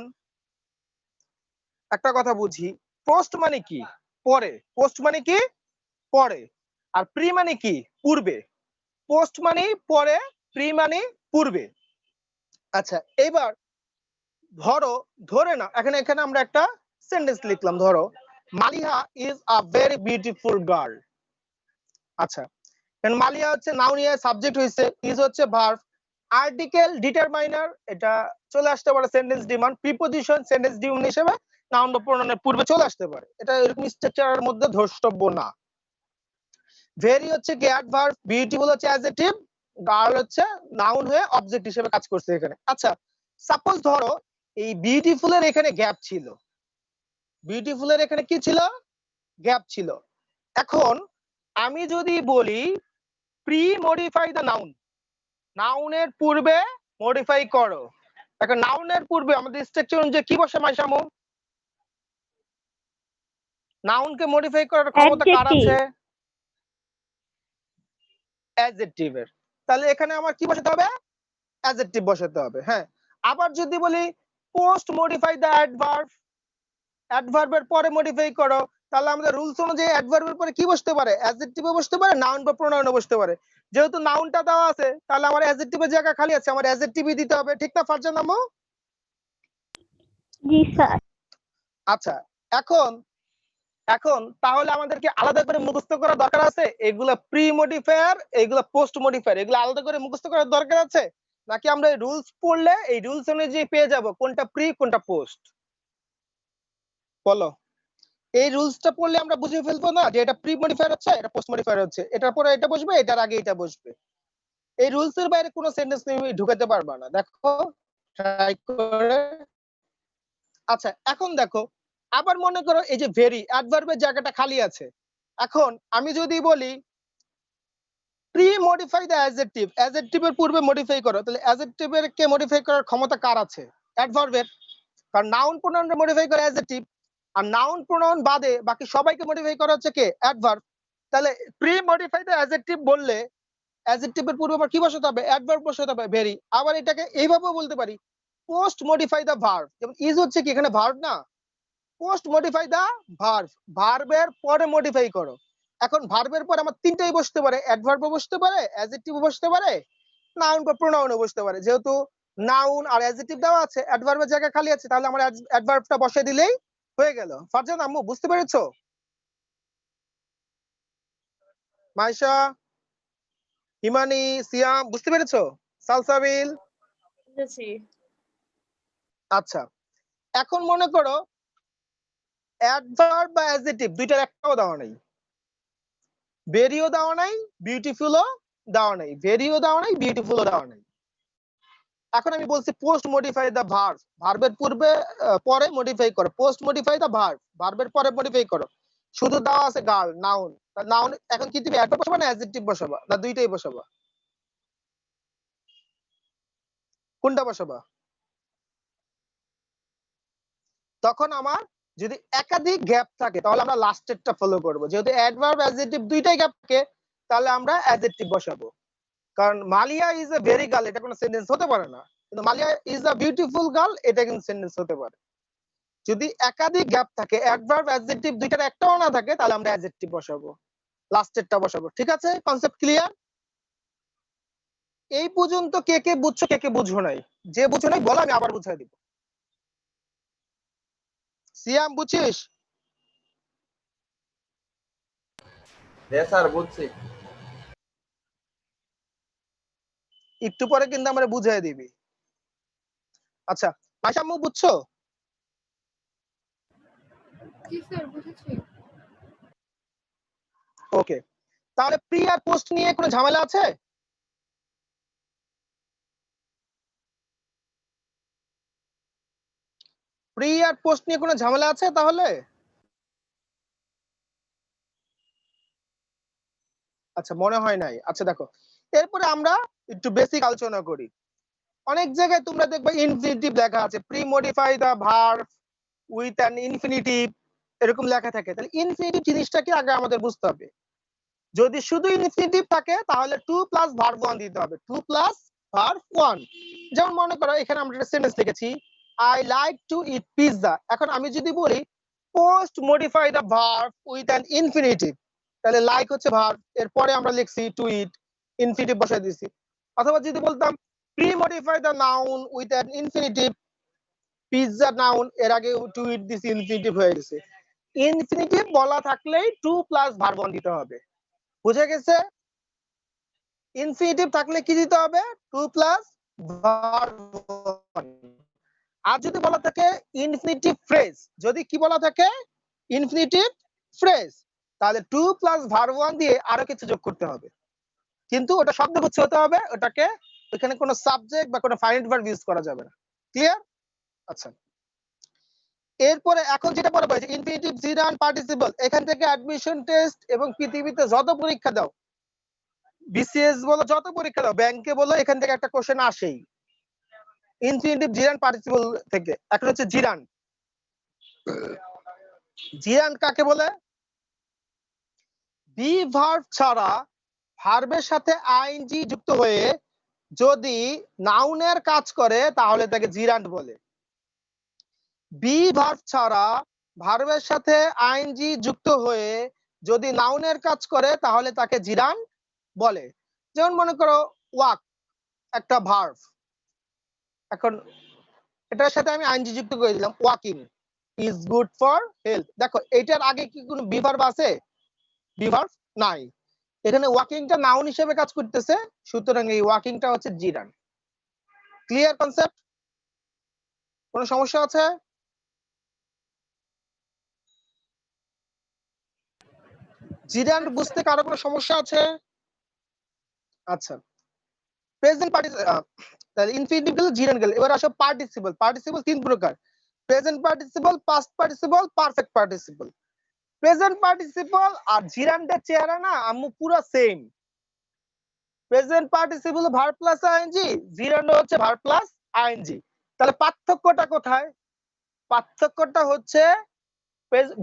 একটা কথা বুঝি, পোস্ট মানে কি? পরে। পোস্ট মানে কি? পরে। আর প্রি মানে কি? পূর্বে। পোস্ট মানে পরে, প্রি মানে পূর্বে। আচ্ছা এবার ধরে না, এখানে আমরা একটা সেন্টেন্স লিখলাম, ধরো Maliha is a very beautiful girl. আচ্ছা, কারণ মালিহা হচ্ছে নাউন, সাবজেক্ট হইছে, ইজ হচ্ছে ভার্ব, আর্টিকেল, ডিটারমাইনার, এটা চলে আসতে পারে sentence demand, preposition sentence demand হিসেবে নাউন বা প্রোনাউনের পূর্বে চলে আসতে পারে, এটা এরকম স্ট্রাকচারের মধ্যে দ্রষ্টব্য না। ভেরি হচ্ছে কি অ্যাডভার্ব, বিউটিফুল হচ্ছে অ্যাডজেক্টিভ, গার্ল হচ্ছে নাউন হয়ে অবজেক্ট হিসেবে কাজ করছে এখানে। আচ্ছা, সাপোজ ধরো এই বিউটিফুল এর এখানে গ্যাপ ছিল, বিউটিফুল এর এখানে কি ছিল, গ্যাপ ছিল। এখন আমি যদি বলি প্রি মডিফাই দ্য নাউন, নাউনের পূর্বে মডিফাই করো। এখন নাউনের পূর্বে আমাদের স্ট্রাকচার অনুযায়ী কি বসে মাইশামু? নাউনকে মডিফাই করার ক্ষমতা কার আছে? অ্যাডজেক্টিভের। তাহলে এখানে আমার কি বসাতে হবে? অ্যাডজেক্টিভ বসাতে হবে। হ্যাঁ, আবার যদি বলি পোস্ট মডিফাই দ্য অ্যাডভার্ব, অ্যাডভার্বের পরে মডিফাই করো, তাহলে আমাদের রুলস অনুযায়ী অ্যাডভার্বের পরে কি বসতে পারে? অ্যাডজেক্টিভে বসতে পারে, নাউন বা প্রোনাউনে বসতে পারে। যেহেতু নাউনটা দেওয়া আছে তাহলে আমার অ্যাডজেক্টিভের জায়গা খালি আছে, আমার অ্যাডজেক্টিভই দিতে হবে, ঠিক না ফারজান আম্মু? জি স্যার। আচ্ছা, এখন এখন তাহলে আমাদেরকে আলাদা করে মুখস্থ করার দরকার আছে এগুলা প্রি মডিফায়ার, এগুলা পোস্ট মডিফায়ার, এগুলো আলাদা করে মুখস্থ করার দরকার আছে, নাকি আমরা এই রুলস পড়লে এই রুলস অনুযায়ী পেয়ে যাব কোনটা প্রি কোনটা পোস্ট? বলো, এই রুলসটা পড়লে আমরা বুঝে ফেলবো না যে এটা প্রি মডিফায়ার হচ্ছে, এটা পোস্ট মডিফায়ার হচ্ছে, এটার পরে এটা বসবে, এটার আগে এটা বসবে। এই রুলস এর বাইরে কোনো সেন্টেন্স তুমি ঢুকাতে পারবা না। দেখো ট্রাই করে। আচ্ছা, এখন দেখো, আবার মনে করো এই যে ভেরি, অ্যাডভার্বের জায়গাটা খালি আছে। এখন আমি যদি বলি প্রি মডিফাই দ্য অ্যাডজেক্টিভ, অ্যাডজেক্টিভের পূর্বে মডিফাই করো, তাহলে অ্যাডজেক্টিভের কে মডিফাই করার ক্ষমতা কার আছে? অ্যাডভার্বের। কারণ নাউন প্রোনাউন মডিফাই করে অ্যাডজেক্টিভ, আর নাউন প্রোনাউন বাদে বাকি সবাইকে মডিফাই করা হচ্ছে কে? অ্যাডভার্ব। তাহলে প্রি মডিফাই দ্য অ্যাডজেক্টিভ বললে অ্যাডজেক্টিভের পূর্বে আবার কি বসাতে হবে? অ্যাডভার্ব বসাতে হবে, ভেরি। আবার এটাকে এইভাবেও বলতে পারি পোস্ট মডিফাই দ্য ভার্ব, যেমন ইজ হচ্ছে কি এখানে ভার্ব না, পোস্ট মডিফাই দা ভার্ব, ভার্বের পরে মডিফাই করো। এখন ভার্বের পরে আমার তিনটাই বসতে পারে, অ্যাডভার্বও বসতে পারে, অ্যাডজেক্টিভও বসতে পারে, নাউন বা প্রোনাউনও বসতে পারে। যেহেতু নাউন আর অ্যাডজেক্টিভ দেওয়া আছে, অ্যাডভার্বের জায়গা খালি আছে, তাহলে আমরা অ্যাডভার্বটা বসিয়ে দিলেই হয়ে গেল। ফারজান আম্মু বুঝতে পেরেছো? মাইশা, হিমানি, সিয়াম বুঝতে পেরেছো? সালসাবিল? বুঝেছি। আচ্ছা, এখন মনে করো অ্যাডভার্ব বা অ্যাডজেক্টিভ দুইটার একটাও দেওয়া নেই, ভেরিও দেওয়া নাই, বিউটিফুলও দেওয়া নাই, ভেরিও দেওয়া নাই, বিউটিফুলও দেওয়া নাই। এখন আমি বলছি পোস্ট মডিফাই দা ভার্ব, ভার্বের পূর্বে পরে মডিফাই করো, পোস্ট মডিফাই দা ভার্ব, ভার্বের পরে মডিফাই করো। শুধু দেওয়া আছে গার্ল, নাউন, নাউন এখন কি তুমি অ্যাডভার্ব বসাবা না অ্যাডজেক্টিভ বসাবা, না দুইটাই বসাবা? কোনটা বসাবা? তখন আমার যদি একাধিক গ্যাপ থাকে তাহলে আমরা লাস্টেরটা ফলো করব। যেহেতু অ্যাডভার্ব অ্যাডজেক্টিভ দুইটাই গ্যাপ থাকে তাহলে আমরা অ্যাডজেক্টিভ বসাবো। কারণ Malia is a very girl এটা কোনো সেন্টেন্স হতে পারে না, কিন্তু Malia is a beautiful girl এটা কিন্তু সেন্টেন্স হতে পারে। যদি একাধিক গ্যাপ থাকে, অ্যাডভার্ব অ্যাডজেক্টিভ দুইটার একটাও না থাকে, তাহলে আমরা অ্যাডজেক্টিভ বসাবো, লাস্টেরটা বসাবো। ঠিক আছে, কনসেপ্ট ক্লিয়ার? এই পর্যন্ত কে কে বুঝছো, কে কে বুঝো নাই? যে বুঝো নাই বলো, আমি আবার বুঝাই দিব। সিয়াম বুঝছিস? হ্যাঁ স্যার বুঝছি। একটু পরে কিন্তু আমরা বুঝাই দিবি। আচ্ছা, আশাম্মু বুঝছো? জি স্যার বুঝেছি। ওকে, তাহলে প্রি আর পোস্ট নিয়ে কোনো ঝামেলা আছে? প্রি আর পোস্ট নিয়ে কোনো ঝামেলা আছে তাহলে? আচ্ছা, মনে হয় নাই। আচ্ছা দেখো, এরপরে আমরা একটু বেসিক আলোচনা করি। অনেক জায়গায় তোমরা দেখবে ইনফিনিটিভ লেখা আছে, pre modify the verb with an infinitive, এরকম লেখা থাকে। তাহলে ইনফিনিটিভ জিনিসটাকে আগে আমাদের বুঝতে হবে। যদি শুধু ইনফিনিটিভ থাকে তাহলে টু প্লাস ভার্ব ওয়ান দিতে হবে, টু প্লাস ভার্ব ওয়ান। যেমন মনে করো এখানে আমরা একটা সেন্টেন্স লিখেছি, I like to eat pizza. এখন আমি যদি বলি post modify the verb with an infinitive, তাহলে লাইক হচ্ছে ভার্ব, এরপরে আমরা লিখছি টু ইট, ইনফিনিটিভ বসাই দিছি। অথবা যদি বলতাম pre modify the noun with an infinitive, pizza noun, এর আগে টু ইট দিছি, ইনফিনিটিভ হয়ে গেছে। ইনফিনিটিভ বলা থাকলেই টু প্লাস ভার্ব ওয়ান দিতে হবে। বুঝে গেছে? ইনফিনিটিভ থাকলে কি দিতে হবে? To plus verb one. আর যদি বলা থাকে ইনফিনিটিভ ফ্রেজ, যদি কি বলা থাকে ইনফিনিটিভ ফ্রেজ, তাহলে টু প্লাস ভার্ব ওয়ান দিয়ে আরো কিছু যোগ করতে হবে। কিন্তু ওটা শব্দগুচ্ছ হতে হবে, ওটাকে ওখানে কোনো সাবজেক্ট বা কোনো ফাইনাইট ভার্ব ইউজ করা যাবে না। ক্লিয়ার? আচ্ছা, এরপরে এখন যেটা পরে বলেছে ইনফিনিটিভ জিরান পার্টিসিপল, এখান থেকে অ্যাডমিশন টেস্ট এবং পৃথিবীতে যত পরীক্ষা দাও, বিসিএস বলো, যত পরীক্ষা দাও, ব্যাংকে বলো, এখান থেকে একটা কোশ্চেন আসেই ইনফিনিটিভ জিরান পার্টিসিপল থেকে। এখন হচ্ছে জিরান। জিরান কাকে বলে? বি ভার্ব ছাড়া ভার্বের সাথে আইএনজি যুক্ত হয়ে যদি নাউনের কাজ করে তাহলে তাকে জিরান্ট বলে। বি ভার্ব ছাড়া ভার্বের সাথে আইএনজি যুক্ত হয়ে যদি নাউনের কাজ করে তাহলে তাকে জিরান্ট বলে। যেমন মনে করো ওয়াক একটা ভার্ব, এখন এটার সাথে আমি আইএনজি যুক্ত করে দিলাম, walking is good for health. দেখো এটার আগে কি কোনো বি ভার্ব আছে? বি ভার্ব নাই, এখানে ওয়াকিংটা নাউন হিসেবে কাজ করতেছে, সুতরাং এই ওয়াকিংটা হচ্ছে জিরান। Clear concept? কোনো সমস্যা আছে? জিরান বুঝতে কারো কোনো সমস্যা আছে? আচ্ছা, প্রেজেন্ট পার্টিসিপল, তাহলে ইনফিনিটিভ গেল, জিরান গেল। এবার আসো পার্টিসিপল। পার্টিসিপল তিন প্রকার: present participle, past participle, perfect participle. Present participle আর জিরান্ডের চেহারা না আম্মু পুরো same. Present participle verb plus ING, gerund হচ্ছে ভার্ব প্লাস আইএনজি। তাহলে পার্থক্যটা কোথায়? পার্থক্যটা হচ্ছে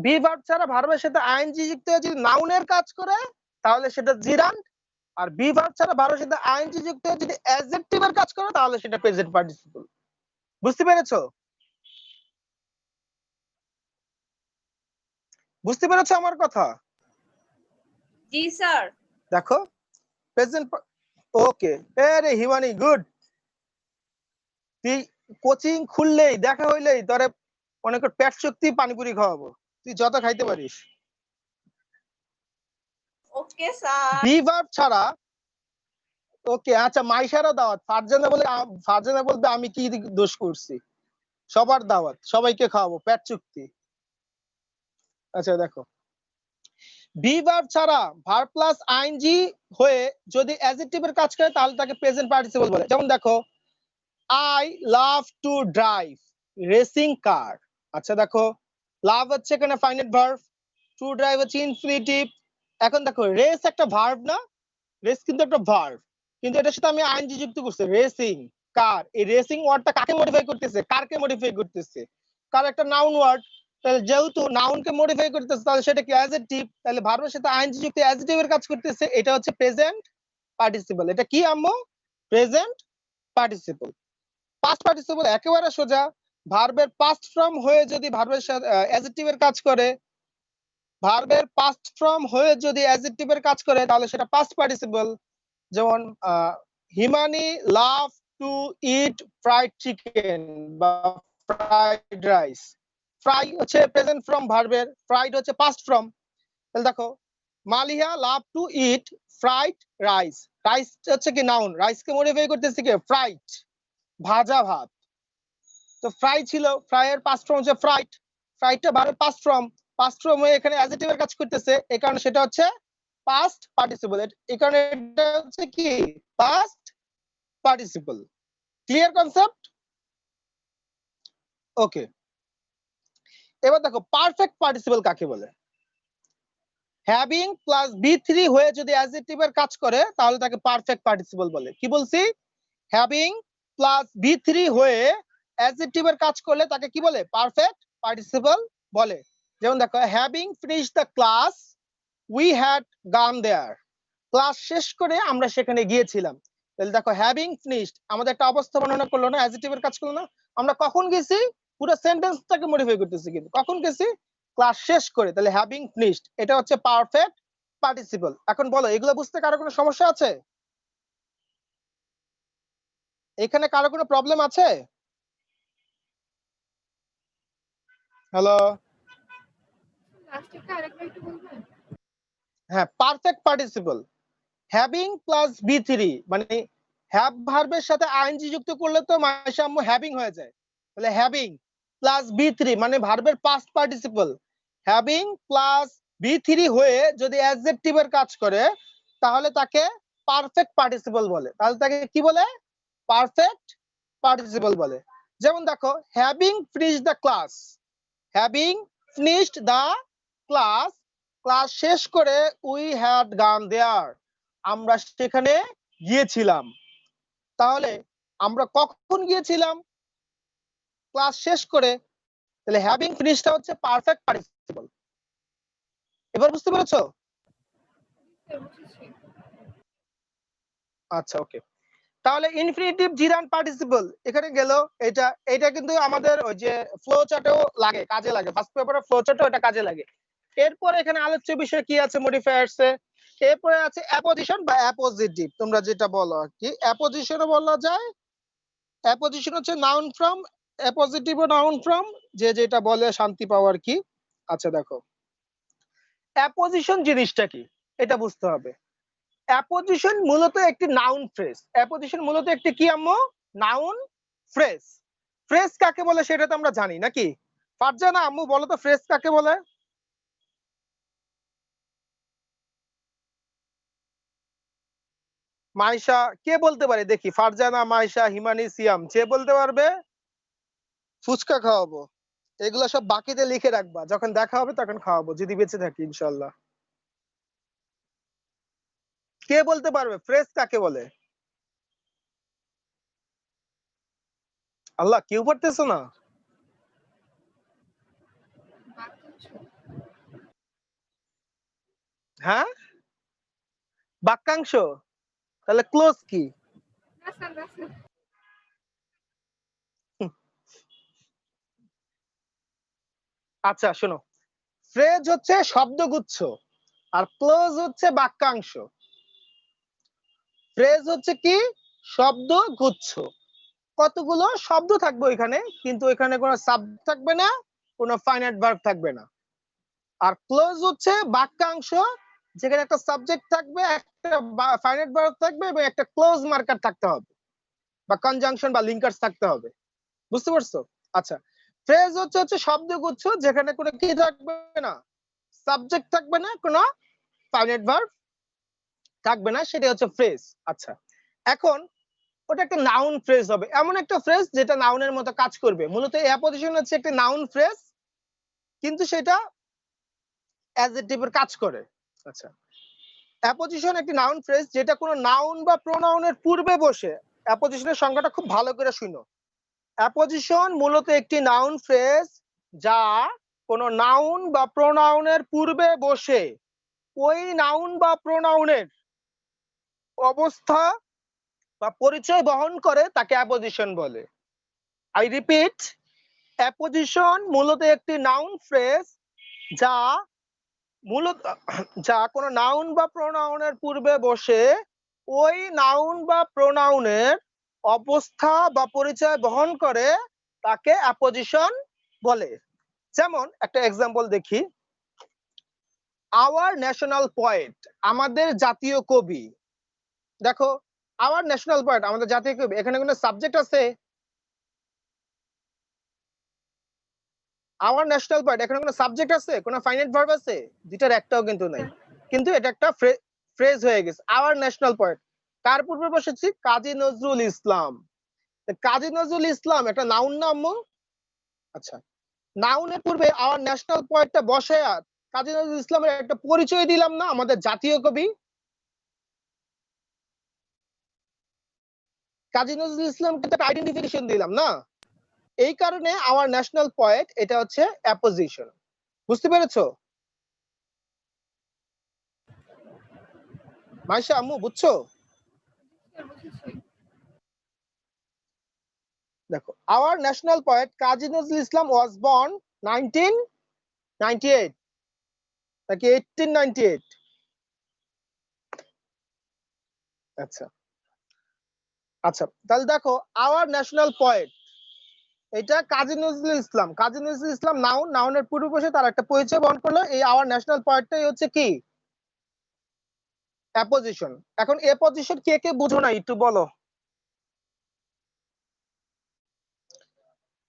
বি ভার্ব ছাড়া ভার্বের সাথে আইএনজি যুক্ত হয়ে যদি নাউনের কাজ করে তাহলে সেটা জিরান্ড, আর বি ভার্ব ছাড়া ভার্বের সাথে আইএনজি যুক্ত হয়ে যদি অ্যাডজেক্টিভের কাজ করে তাহলে সেটা প্রেজেন্ট পার্টিসিপল। বুঝতে পেরেছো? বুঝতে পেরেছো আমার কথা? জি স্যার। দেখো প্রেজেন্ট, ওকে, আরে হিমানি গুড। তুই কোচিং খুললেই দেখা হইলেই তোরে অনেক পেট শক্তি পানিপুরি খাওয়াবো, তুই যত খাইতে পারিস। Okay sir. বি ভার্ব ছাড়া, ওকে আচ্ছা, মাইশারও দাওয়াত, ফারজানা বলে, ফারজানা বলবে আমি কি দোষ করছি, সবার দাওয়াত, সবাইকে খাওয়াবো, পেট চুক্তি। আচ্ছা দেখো, বি ভার্ব ছাড়া ভার্ব প্লাস আইএনজি হয়ে যদি অ্যাডজেক্টিভের কাজ করে তাহলে তাকে প্রেজেন্ট পার্টিসিপল বলে। যেমন দেখো I love to drive racing car. আচ্ছা দেখো, লাভ হচ্ছে এখানে ফাইনাইট ভার্ব, টু ড্রাইভ হচ্ছে ইনফিনিটিভ। এখন দেখো রেস একটা ভার্ব না? রেস কিন্তু একটা ভার্ব, কিন্তু এটার সাথে আমি আইএনজি যুক্ত করছি, রেসিং কার। এই রেসিং ওয়ার্ডটা কাকে মডিফাই করতেছে? কারকে মডিফাই করতেছে। কার একটা নাউন ওয়ার্ড, তাহলে যেহেতু নাউনকে মডিফাই করতেছে তাহলে সেটা কি অ্যাডজেক্টিভ, তাহলে ভার্বের সাথে আইএনজি যুক্ত অ্যাডজেক্টিভের কাজ করতেছে, এটা হচ্ছে প্রেজেন্ট পার্টিসিপল। এটা কি আম্মু? Present participle. পাস্ট পার্টিসিপল একেবারে সোজা, ভার্বের পাস্ট ফর্ম হয়ে যদি ভার্বের সাথে অ্যাডজেক্টিভের কাজ করে, ভার্বের পাস্ট ফর্ম হয়ে যদি অ্যাডজেক্টিভের কাজ করে তাহলে সেটা পাস্ট পার্টিসিপল। যেমন Himani love to it fried chicken বা ফ্রাইড রাইস। ফ্রাই হচ্ছে প্রেজেন্ট ফর্ম ভার্বের, ফ্রাইড হচ্ছে পাস্ট ফর্ম। তাহলে দেখো Maliha love to it fried rice, rice হচ্ছে কি নাউন, রাইসকে মডিফাই করতেছে কি ফ্রাইড, ভাজা ভাত। তো ফ্রাই ছিল, ফ্রাই এর পাস্ট ফর্ম হচ্ছে ফ্রাইড, ফ্রাইডটা ভার্বের পাস্ট ফর্ম, পাস্ট ফর্ম হয়ে এখানে অ্যাডজেক্টিভের কাজ করতেছে, এই কারণে সেটা হচ্ছে পাস্ট পার্টিসিপল। এই কারণে এটা হচ্ছে কি past participle. Clear concept? Okay, এবার দেখো পারফেক্ট পার্টিসিপল কাকে বলে? হ্যাভিং প্লাস বি3 হয়ে যদি অ্যাডজেক্টিভের কাজ করে তাহলে তাকে পারফেক্ট পার্টিসিপল বলে। কি বলছি? হ্যাভিং প্লাস বি3 হয়ে অ্যাডজেক্টিভের কাজ করলে তাকে কি বলে? পারফেক্ট পার্টিসিপল বলে। যেমন দেখো having finish the class we had gone there, class শেষ করে আমরা সেখানে গিয়েছিলাম। তাহলে দেখো হ্যাভিং ফিনিশড আমাদের একটা অবস্থা বর্ণনা করলো না, অ্যাডজেক্টিভের কাজ করলো না, আমরা কখন গেছি? পুরো সেন্টেন্সটাকে মডিফাই করতেছি, কিন্তু কখন গেছি? ক্লাস শেষ করে। তাহলে হ্যাভিং ফিনিশড এটা হচ্ছে পারফেক্ট পার্টিসিপল। এখন বলো এগুলো বুঝতে কারো কোনো সমস্যা আছে? এখানে কারো কোনো প্রবলেম আছে? হ্যালো, লাস্টেরটা আরেকবার একটু বলবেন? হ্যাঁ, পারফেক্ট পার্টিসিপল হ্যাভিং প্লাস বি3, মানে হ্যাভ ভার্বের সাথে আইএনজি যুক্ত করলে তো মাশাআল্লাহ হ্যাভিং হয়ে যায়। তাহলে হ্যাভিং প্লাস বি3 মানে ভার্বের পাস্ট পার্টিসিপল, হ্যাভিং প্লাস বি3 হয়ে যদি অ্যাডজেক্টিভের কাজ করে তাহলে তাকে পারফেক্ট পার্টিসিপল বলে। তাহলে তাকে কি বলে? পারফেক্ট পার্টিসিপল বলে। যেমন দেখো, having finished the class, having finished the class, class শেষ করে উই হ্যাড গান দেয়ার, আমরা সেখানে গিয়েছিলাম। তাহলে আমরা কখন গিয়েছিলাম? ক্লাস শেষ করে। তাহলে হ্যাভিং ফিনিশডটা হচ্ছে পারফেক্ট পার্টিসিপল। এবার বুঝতে পেরেছো? স্যার বুঝেছি। আচ্ছা, ওকে। তাহলে ইনফিনিটিভ জিরান্ড পার্টিসিপল এখানে গেল। এটা কিন্তু আমাদের ওই যে ফ্লো চার্টেও লাগে, কাজে লাগে, ফার্স্ট পেপারে ফ্লো চার্টেও এটা কাজে লাগে। এরপর এখানে আলোচ্য বিষয় কি আছে মডিফায়ার্স এ? এরপরে আছে অ্যাপোজিশন বা অ্যাপোজিটিভ, তোমরা যেটা বলো আর কি। অ্যাপোজিশনও বলা যায়, অ্যাপোজিশন হচ্ছে নাউন ফ্রম, অ্যাপোজিটিভও নাউন ফ্রম, যে যেটা বলে শান্তি পাওয়ার কি। আচ্ছা দেখো, অ্যাপোজিশন জিনিসটা কি এটা বুঝতে হবে। অ্যাপোজিশন মূলত একটি নাউন ফ্রেজ। অ্যাপোজিশন মূলত একটি কি আম্মু? Noun phrase. ফ্রেজ কাকে বলে সেটা তো আমরা জানি নাকি? ফারজানা আম্মু বলো তো ফ্রেজ কাকে বলে? মাইশা কে বলতে পারে দেখি? ফারজানা, মাইশা, হিমানি, সিয়াম, যে বলতে পারবে? ফুচকা খাওয়াবো, এগুলো সব বাকিতে লিখে রাখবা, যখন দেখা হবে তখন খাওয়াবো যদি বেঁচে থাকি ইনশাআল্লাহ। কে বলতে পারবে ফ্রেজ কাকে বলে? আল্লাহ, কেউ পারতেছো না? বাক্যাংশ। হ্যাঁ, বাক্যাংশ। তাহলে ক্লোজ কি? না স্যার, না স্যার। আচ্ছা শোনো, ফ্রেজ হচ্ছে শব্দগুচ্ছ আর ক্লোজ হচ্ছে বাক্যাংশ। ফ্রেজ হচ্ছে কি? শব্দগুচ্ছ। কতগুলো শব্দ থাকবে এখানে, কিন্তু এখানে কোনো সাবজেক্ট থাকবে না, কোনো ফাইনাইট ভার্ব থাকবে না। আর ক্লোজ হচ্ছে বাক্যাংশ, যেখানে একটা সাবজেক্ট থাকবে, একটা ফাইনাইট ভার্ব থাকবে এবং একটা ক্লোজ মার্কার থাকতে হবে, বা কনজাংশন বা লিঙ্কার্স থাকতে হবে। বুঝতে পারছো? আচ্ছা, ফ্রেজ হচ্ছে শব্দগুচ্ছ, যেখানে কোনো কি থাকবে না, সাবজেক্ট থাকবে না, কোনো ফাইনাইট ভার্ব থাকবে না, সেটা হচ্ছে ফ্রেজ। আচ্ছা, এখন ওটা একটা নাউন ফ্রেজ হবে, এমন একটা ফ্রেজ যেটা নাউনের মতো কাজ করবে। মূলত অ্যাপোজিশন হচ্ছে একটা নাউন ফ্রেজ, কিন্তু সেটা অ্যাডজেক্টিভের কাজ করে। আচ্ছা, অ্যাপোজিশন একটি নাউন ফ্রেজ যেটা কোনো নাউন বা প্রোনাউনের পূর্বে বসে। অ্যাপোজিশনের সংজ্ঞাটা খুব ভালো করে শুনো। অ্যাপোজিশন মূলত একটি নাউন ফ্রেজ যা কোনো নাউন বা প্রোনাউনের পূর্বে বসে ওই নাউন বা প্রোনাউনের অবস্থা বা পরিচয় বহন করে, তাকে অ্যাপোজিশন বলে। আই রিপিট, অ্যাপোজিশন মূলত একটি নাউন ফ্রেজ যা কোনো নাউন বা প্রোনাউনের পূর্বে বসে ওই নাউন বা প্রোনাউনের অবস্থা বা পরিচয় বহন করে, তাকে অ্যাপোজিশন বলে। যেমন একটা এক্সাম্পল দেখি, আওয়ার ন্যাশনাল পোয়েট, আমাদের জাতীয় কবি। দেখো, আওয়ার ন্যাশনাল পোয়েট, আমাদের জাতীয় কবি, এখানে কোনো সাবজেক্ট আছে? আওয়ার ন্যাশনাল পোয়েট, এখানে কোনো সাবজেক্ট আছে, কোনো ফাইনাইট ভার্ব আছে? দুইটার একটাও কিন্তু নাই, কিন্তু এটা একটা ফ্রেজ হয়ে গেছে, আওয়ার ন্যাশনাল পোয়েট। কার পূর্বে বসেছি? কাজী নজরুল ইসলাম। কাজী নজরুল ইসলাম একটা নাউন না আম্মু? আচ্ছা, নাউনের পূর্বে আওয়ার ন্যাশনাল পোয়েটটা বসে, আর কাজী নজরুল ইসলামের একটা পরিচয় দিলাম না, আমাদের জাতীয় কবি। কাজী নজরুল ইসলামকে একটা আইডেন্টিফিকেশন দিলাম না, এই কারণে আওয়ার ন্যাশনাল পোয়েট এটা হচ্ছে অ্যাপোজিশন। বুঝতে পেরেছো মাইশা আম্মু? বুঝছো? স্যার বুঝেছি। দেখো, our national poet Kazi Nazrul Islam was born 1998 নাকি 1898? আচ্ছা আচ্ছা, তাহলে দেখো, আওয়ার ন্যাশনাল পোয়েট এটা কাজী নজরুল ইসলাম। কাজী নজরুল ইসলাম নাউন, নাউনের পূর্বে বসে তার একটা পরিচয় বহন করলো, এই আওয়ার ন্যাশনাল পোয়েটটাই হচ্ছে কি? অ্যাপোজিশন। এখন অ্যাপোজিশন কে কে বুঝো না একটু বলো?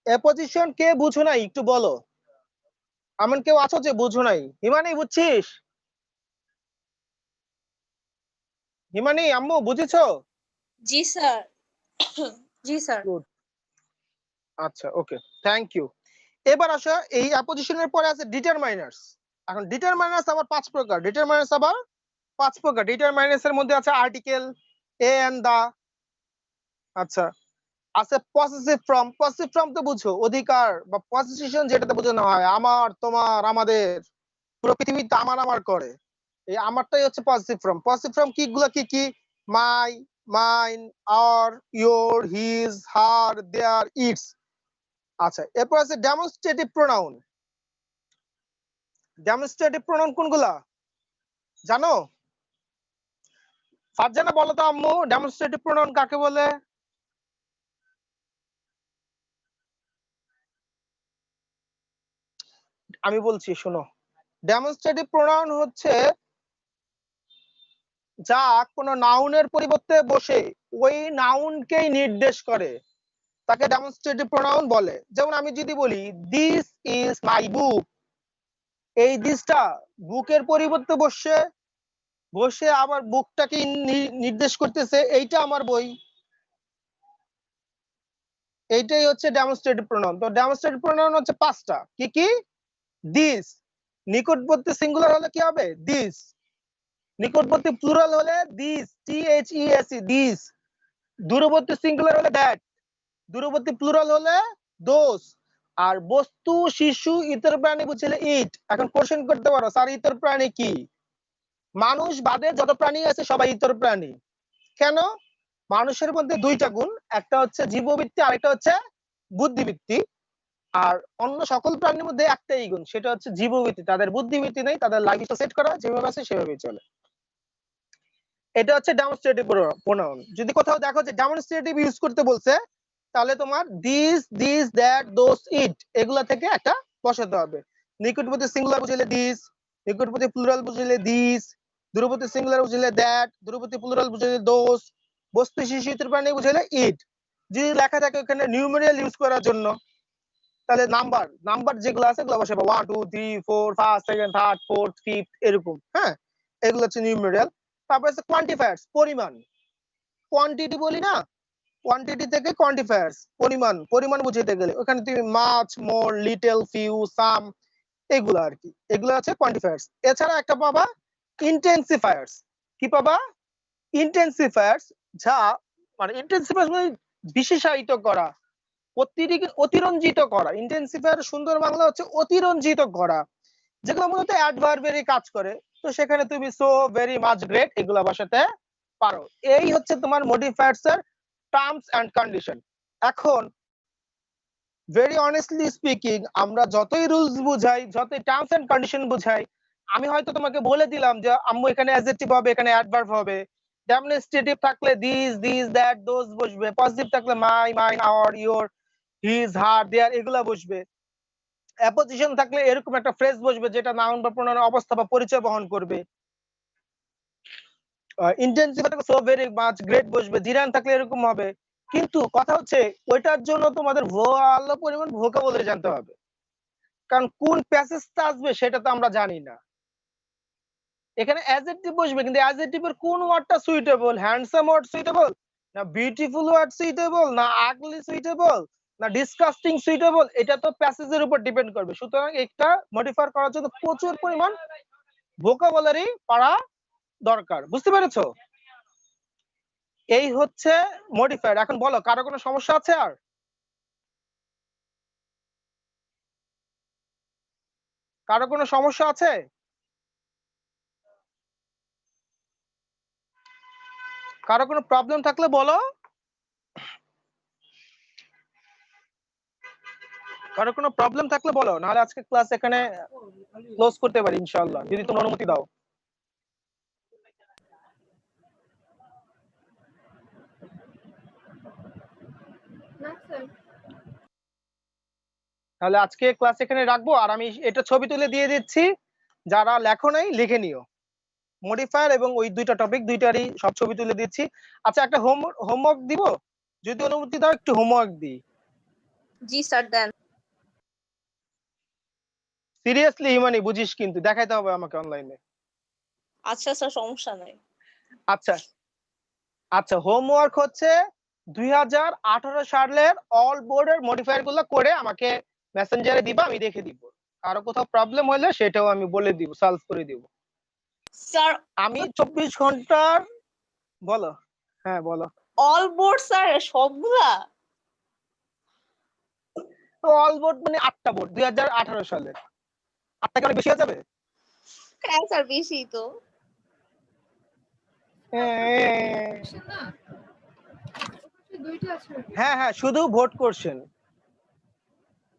অ্যাপোজিশন কে বুঝো না একটু বলো? এমন কেউ আছো যে বুঝো নাই? হিমানি বুঝছিস? হিমানি আম্মু বুঝেছো? জি স্যার। জি স্যার। Good. আচ্ছা ওকে, থ্যাংক ইউ। এবার আসো এই অ্যাপোজিশনের পরে আছে ডিটারমাইনার্স। এখন ডিটারমাইনার্স আবার 5 প্রকার। ডিটারমাইনার্স আবার 5 প্রকার। ডিটারমাইনার্স এর মধ্যে আছে আর্টিকেল, এ এন্ড দা। আচ্ছা, আছে পসেসিভ ফ্রম। পসেসিভ ফ্রম তো বুঝো অধিকার বা পজিশন, যেটাতে বোঝানো হয় আমার, তোমার, আমাদের, পুরো পৃথিবীতে আমার আমার করে। এই আমারটাই হচ্ছে পজিটিভ ফর্ম। পজিটিভ ফর্ম কি গুলো কি কি? My, mine, our, your, his, her, their, its. আচ্ছা, এরপর আছে ডেমনস্ট্রেটিভ প্রোনাউন। ডেমনস্ট্রেটিভ প্রোনাউন কোনগুলা জানো? ফারজানা বলো তো আম্মু, ডেমনস্ট্রেটিভ প্রোনাউন কাকে বলে? আমি বলছি শোনো। ডেমনস্ট্রেটিভ প্রোনাউন হচ্ছে যা কোনো নাউনের পরিবর্তে বসে ওই নাউনকেই নির্দেশ করে, তাকে ডেমনস্ট্রেটিভ প্রোনাউন বলে। যেমন আমি যদি বলি দিস ইজ মাই বুক, এই দিসটা বুকের পরিবর্তে বসে বসে আবার বুকটাকে নির্দেশ করতেছে এইটা আমার বই। এইটাই হচ্ছে ডেমনস্ট্রেটিভ প্রোনাউন। তো ডেমনস্ট্রেটিভ প্রোনাউন হচ্ছে 5টা। কি কি? দিস, নিকটবর্তী সিঙ্গুলার হলে কি হবে? দিস। নিকটবর্তী প্লুরাল হলে this, T H E S E, this. দূরবর্তী সিঙ্গুলার হলে দ্যাট। দূরবর্তী প্লুরাল হলে দোস। আর বস্তু, শিশু, ইতর প্রাণী বুঝলে ইট। এখন কোশ্চেন করতে পারো স্যার ইতর প্রাণী কি? মানুষ বাদে যত প্রাণী আছে সবাই ইতর প্রাণী। কেন? মানুষের মধ্যে 2টা গুণ, একটা হচ্ছে জীববৃত্তি, আরেকটা হচ্ছে বুদ্ধিবৃত্তি। আর অন্য সকল প্রাণীর মধ্যে একটাই গুণ, সেটা হচ্ছে জীববৃত্তি। তাদের বুদ্ধিবৃত্তি নেই, তাদের লাইফস্টাইল সেট করা, যেভাবে আছে সেভাবেই চলে। এটা হচ্ছে ডেমনস্ট্রেটিভ প্রোনাউন। যদি কোথাও দেখো যে ডেমনস্ট্রেটিভ ইউজ করতে বলছে, তাহলে তোমার দিস, দিস, দ্যাট, দোস, ইট এগুলা থেকে একটা বসাতে হবে। নিকটবর্তী সিঙ্গুলার বুঝলে দিস, নিকটবর্তী প্লুরাল বুঝলে দিস, দূরবর্তী সিঙ্গুলার বুঝলে দ্যাট, দূরবর্তী প্লুরাল বুঝলে দোস, বস্তু, শিশু, ইতর প্রাণী বুঝলে ইট। যদি লেখা থাকে ওখানে নিউমেরিয়াল ইউজ করার জন্য, তাহলে নাম্বার নাম্বার যেগুলো আছে এগুলো বসাবো 1 2 3 4 first, second, third, fourth, fifth এরকম। হ্যাঁ, এগুলো হচ্ছে নিউমেরিয়াল। তারপর আছে কোয়ান্টিফায়ার্স, পরিমাণ। কোয়ান্টিটি বলি না, কোয়ান্টিটি থেকে কোয়ান্টিফায়ার্স, পরিমাণ। পরিমাণ বুঝাইতে গেলে ওখানে তুমি মাছ, মোর, লিটল, ফিউ, সাম এগুলো আর কি, এগুলো আছে কোয়ান্টিফায়ার্স। এছাড়া একটা পাবা ইন্টেন্সিফায়ার্স। কি পাবা? ইন্টেন্সিফায়ার্স, যা মানে ইন্টেন্সিফায়ার্স মানে বিশেষায়িত করা, অতিরঞ্জিত করা। ইন্টেন্সিফায়ার সুন্দর বাংলা হচ্ছে অতিরঞ্জিত করা, যেগুলো মূলত অ্যাডভার্বেরই কাজ করে। তো সেখানে তুমি সো, ভেরি, মাচ, গ্রেট এগুলো বসাতে পারো। এই হচ্ছে তোমার মডিফায়ার্স এর টার্মস এন্ড কন্ডিশন। এখন ভেরি অনেস্টলি স্পিকিং, আমরা যতই রুলস বুঝাই, যতই টার্মস এন্ড কন্ডিশন বুঝাই, আমি হয়তো তোমাকে বলে দিলাম যে আম্মু এখানে অ্যাডজেক্টিভ হবে, এখানে অ্যাডভার্ব হবে। ডেমনস্ট্রেটিভ থাকলে দিস, দিস, দ্যাট, দোজ বসবে। পজিটিভ থাকলে মাই, mine, our, your, his, her, দেয়ার এগুলা বসবে। অ্যাপোজিশন থাকলে এরকম একটা ফ্রেজ বসবে যেটা নাউন বা প্রোনাউনের অবস্থা বা পরিচয় বহন করবে। ইন্টেন্সিভ থাকলে সো, ভেরি, মাচ, গ্রেট বসবে। জিরান থাকলে এরকম হবে। কিন্তু কথা হচ্ছে ওইটার জন্য তোমাদের ভালো পরিমাণ ভোকাবুলারি জানতে হবে, কারণ কোন প্যাসেজটা আসবে সেটা তো আমরা জানি না। এখানে অ্যাডজেক্টিভ বসবে, কিন্তু অ্যাডজেক্টিভের কোন ওয়ার্ডটা সুইটেবল? হ্যান্ডসাম ওয়ার্ড সুইটেবল, না বিউটিফুল ওয়ার্ড সুইটেবল, না আগলি সুইটেবল, না ডিসকাস্টিং সুইটেবল? এটা তো প্যাসেজের উপর ডিপেন্ড করবে। সুতরাং এটা মডিফাই করার জন্য প্রচুর পরিমাণ ভোকাবুলারি পড়া দরকার। বুঝতে পেরেছো? এই হচ্ছে মডিফায়ার। এখন বলো কারো কোনো সমস্যা আছে? আর কারো কোনো সমস্যা আছে? কারো কোনো প্রবলেম থাকলে বলো। কারো কোনো প্রবলেম থাকলে বলো, নাহলে আজকে ক্লাস এখানে ক্লোজ করতে পারি ইনশাআল্লাহ, যদি তুমি অনুমতি দাও। না স্যার। তাহলে আজকে ক্লাস এখানে রাখবো। আর আমি এটা ছবি তুলে দিয়ে দিচ্ছি, যারা লেখো নাই লিখে নিও। মডিফায়ার এবং ওই দুইটা টপিক দুইটারই সব ছবি তুলে দিচ্ছি। আচ্ছা, একটা হোমওয়ার্ক দিব, যদি অনুমতি দাও একটু হোমওয়ার্ক দিই। জি স্যার দেন। সিরিয়াসলি হিমানি, বুঝিস কিন্তু দেখাইতে হবে আমাকে অনলাইনে। আচ্ছা স্যার, সমস্যা নাই। আচ্ছা, আচ্ছা, হোমওয়ার্ক হচ্ছে 2018 সালের অল বোর্ডের মডিফায়ার গুলো করে আমাকে মেসেঞ্জারে দিবা, আমি দেখে দিব। কারো কোথাও প্রবলেম হলে সেটাও আমি বলে দিব, সলভ করে দিব। স্যার আমি 24 ঘন্টার বলো। হ্যাঁ বলো। অল বোর্ড স্যার সবগুলা? অল বোর্ড মানে 8টা বোর্ড 2018 সালের। 8টা কি অনেক বেশি হয়ে যাবে? হ্যাঁ স্যার বেশি তো। Question না ওখানে দুইটা আছে নাকি? হ্যাঁ হ্যাঁ, শুধু ভোট করছেন।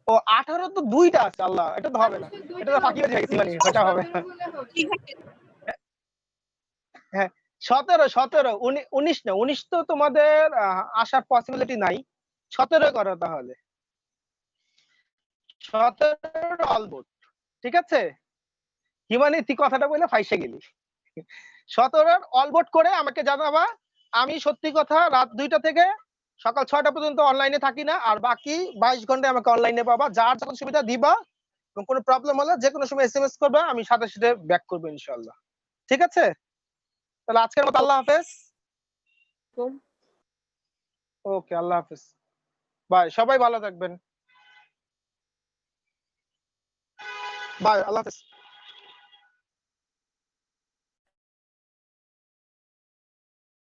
ও 18 তো দুইটা আছে, আল্লাহ এটা তো হবে না, এটা তো ফাঁকি হয়ে গেছে, মানে এটা হবে না। 17 হলে হবে। ঠিক আছে হ্যাঁ 17 19 না, 19 তো তোমাদের আসার পসিবিলিটি নাই। 17 করো তাহলে, 17 অল বোর্ড। ঠিক আছে, হিমানি তুই কথাটা বলে ফাইসে গেলি। 17 অল বোর্ড করে আমাকে জানাবা। আমি সত্যি কথা রাত 2টা থেকে সকাল 6টা পর্যন্ত অনলাইনে থাকি না, আর বাকি 22 ঘন্টায় আমাকে অনলাইনে পাবা। যার যখন সুবিধা দিবা, এবং কোনো প্রবলেম হলে যে কোনো সময় এসএমএস করবা, আমি সাথে সাথে ব্যাক করবো ইনশাআল্লাহ। ঠিক আছে, তাহলে আজকের মতো আল্লাহ হাফেজ। ওকে, আল্লাহ হাফেজ, বাই, সবাই ভালো থাকবেন, বাই, আল্লাহ হাফেজ।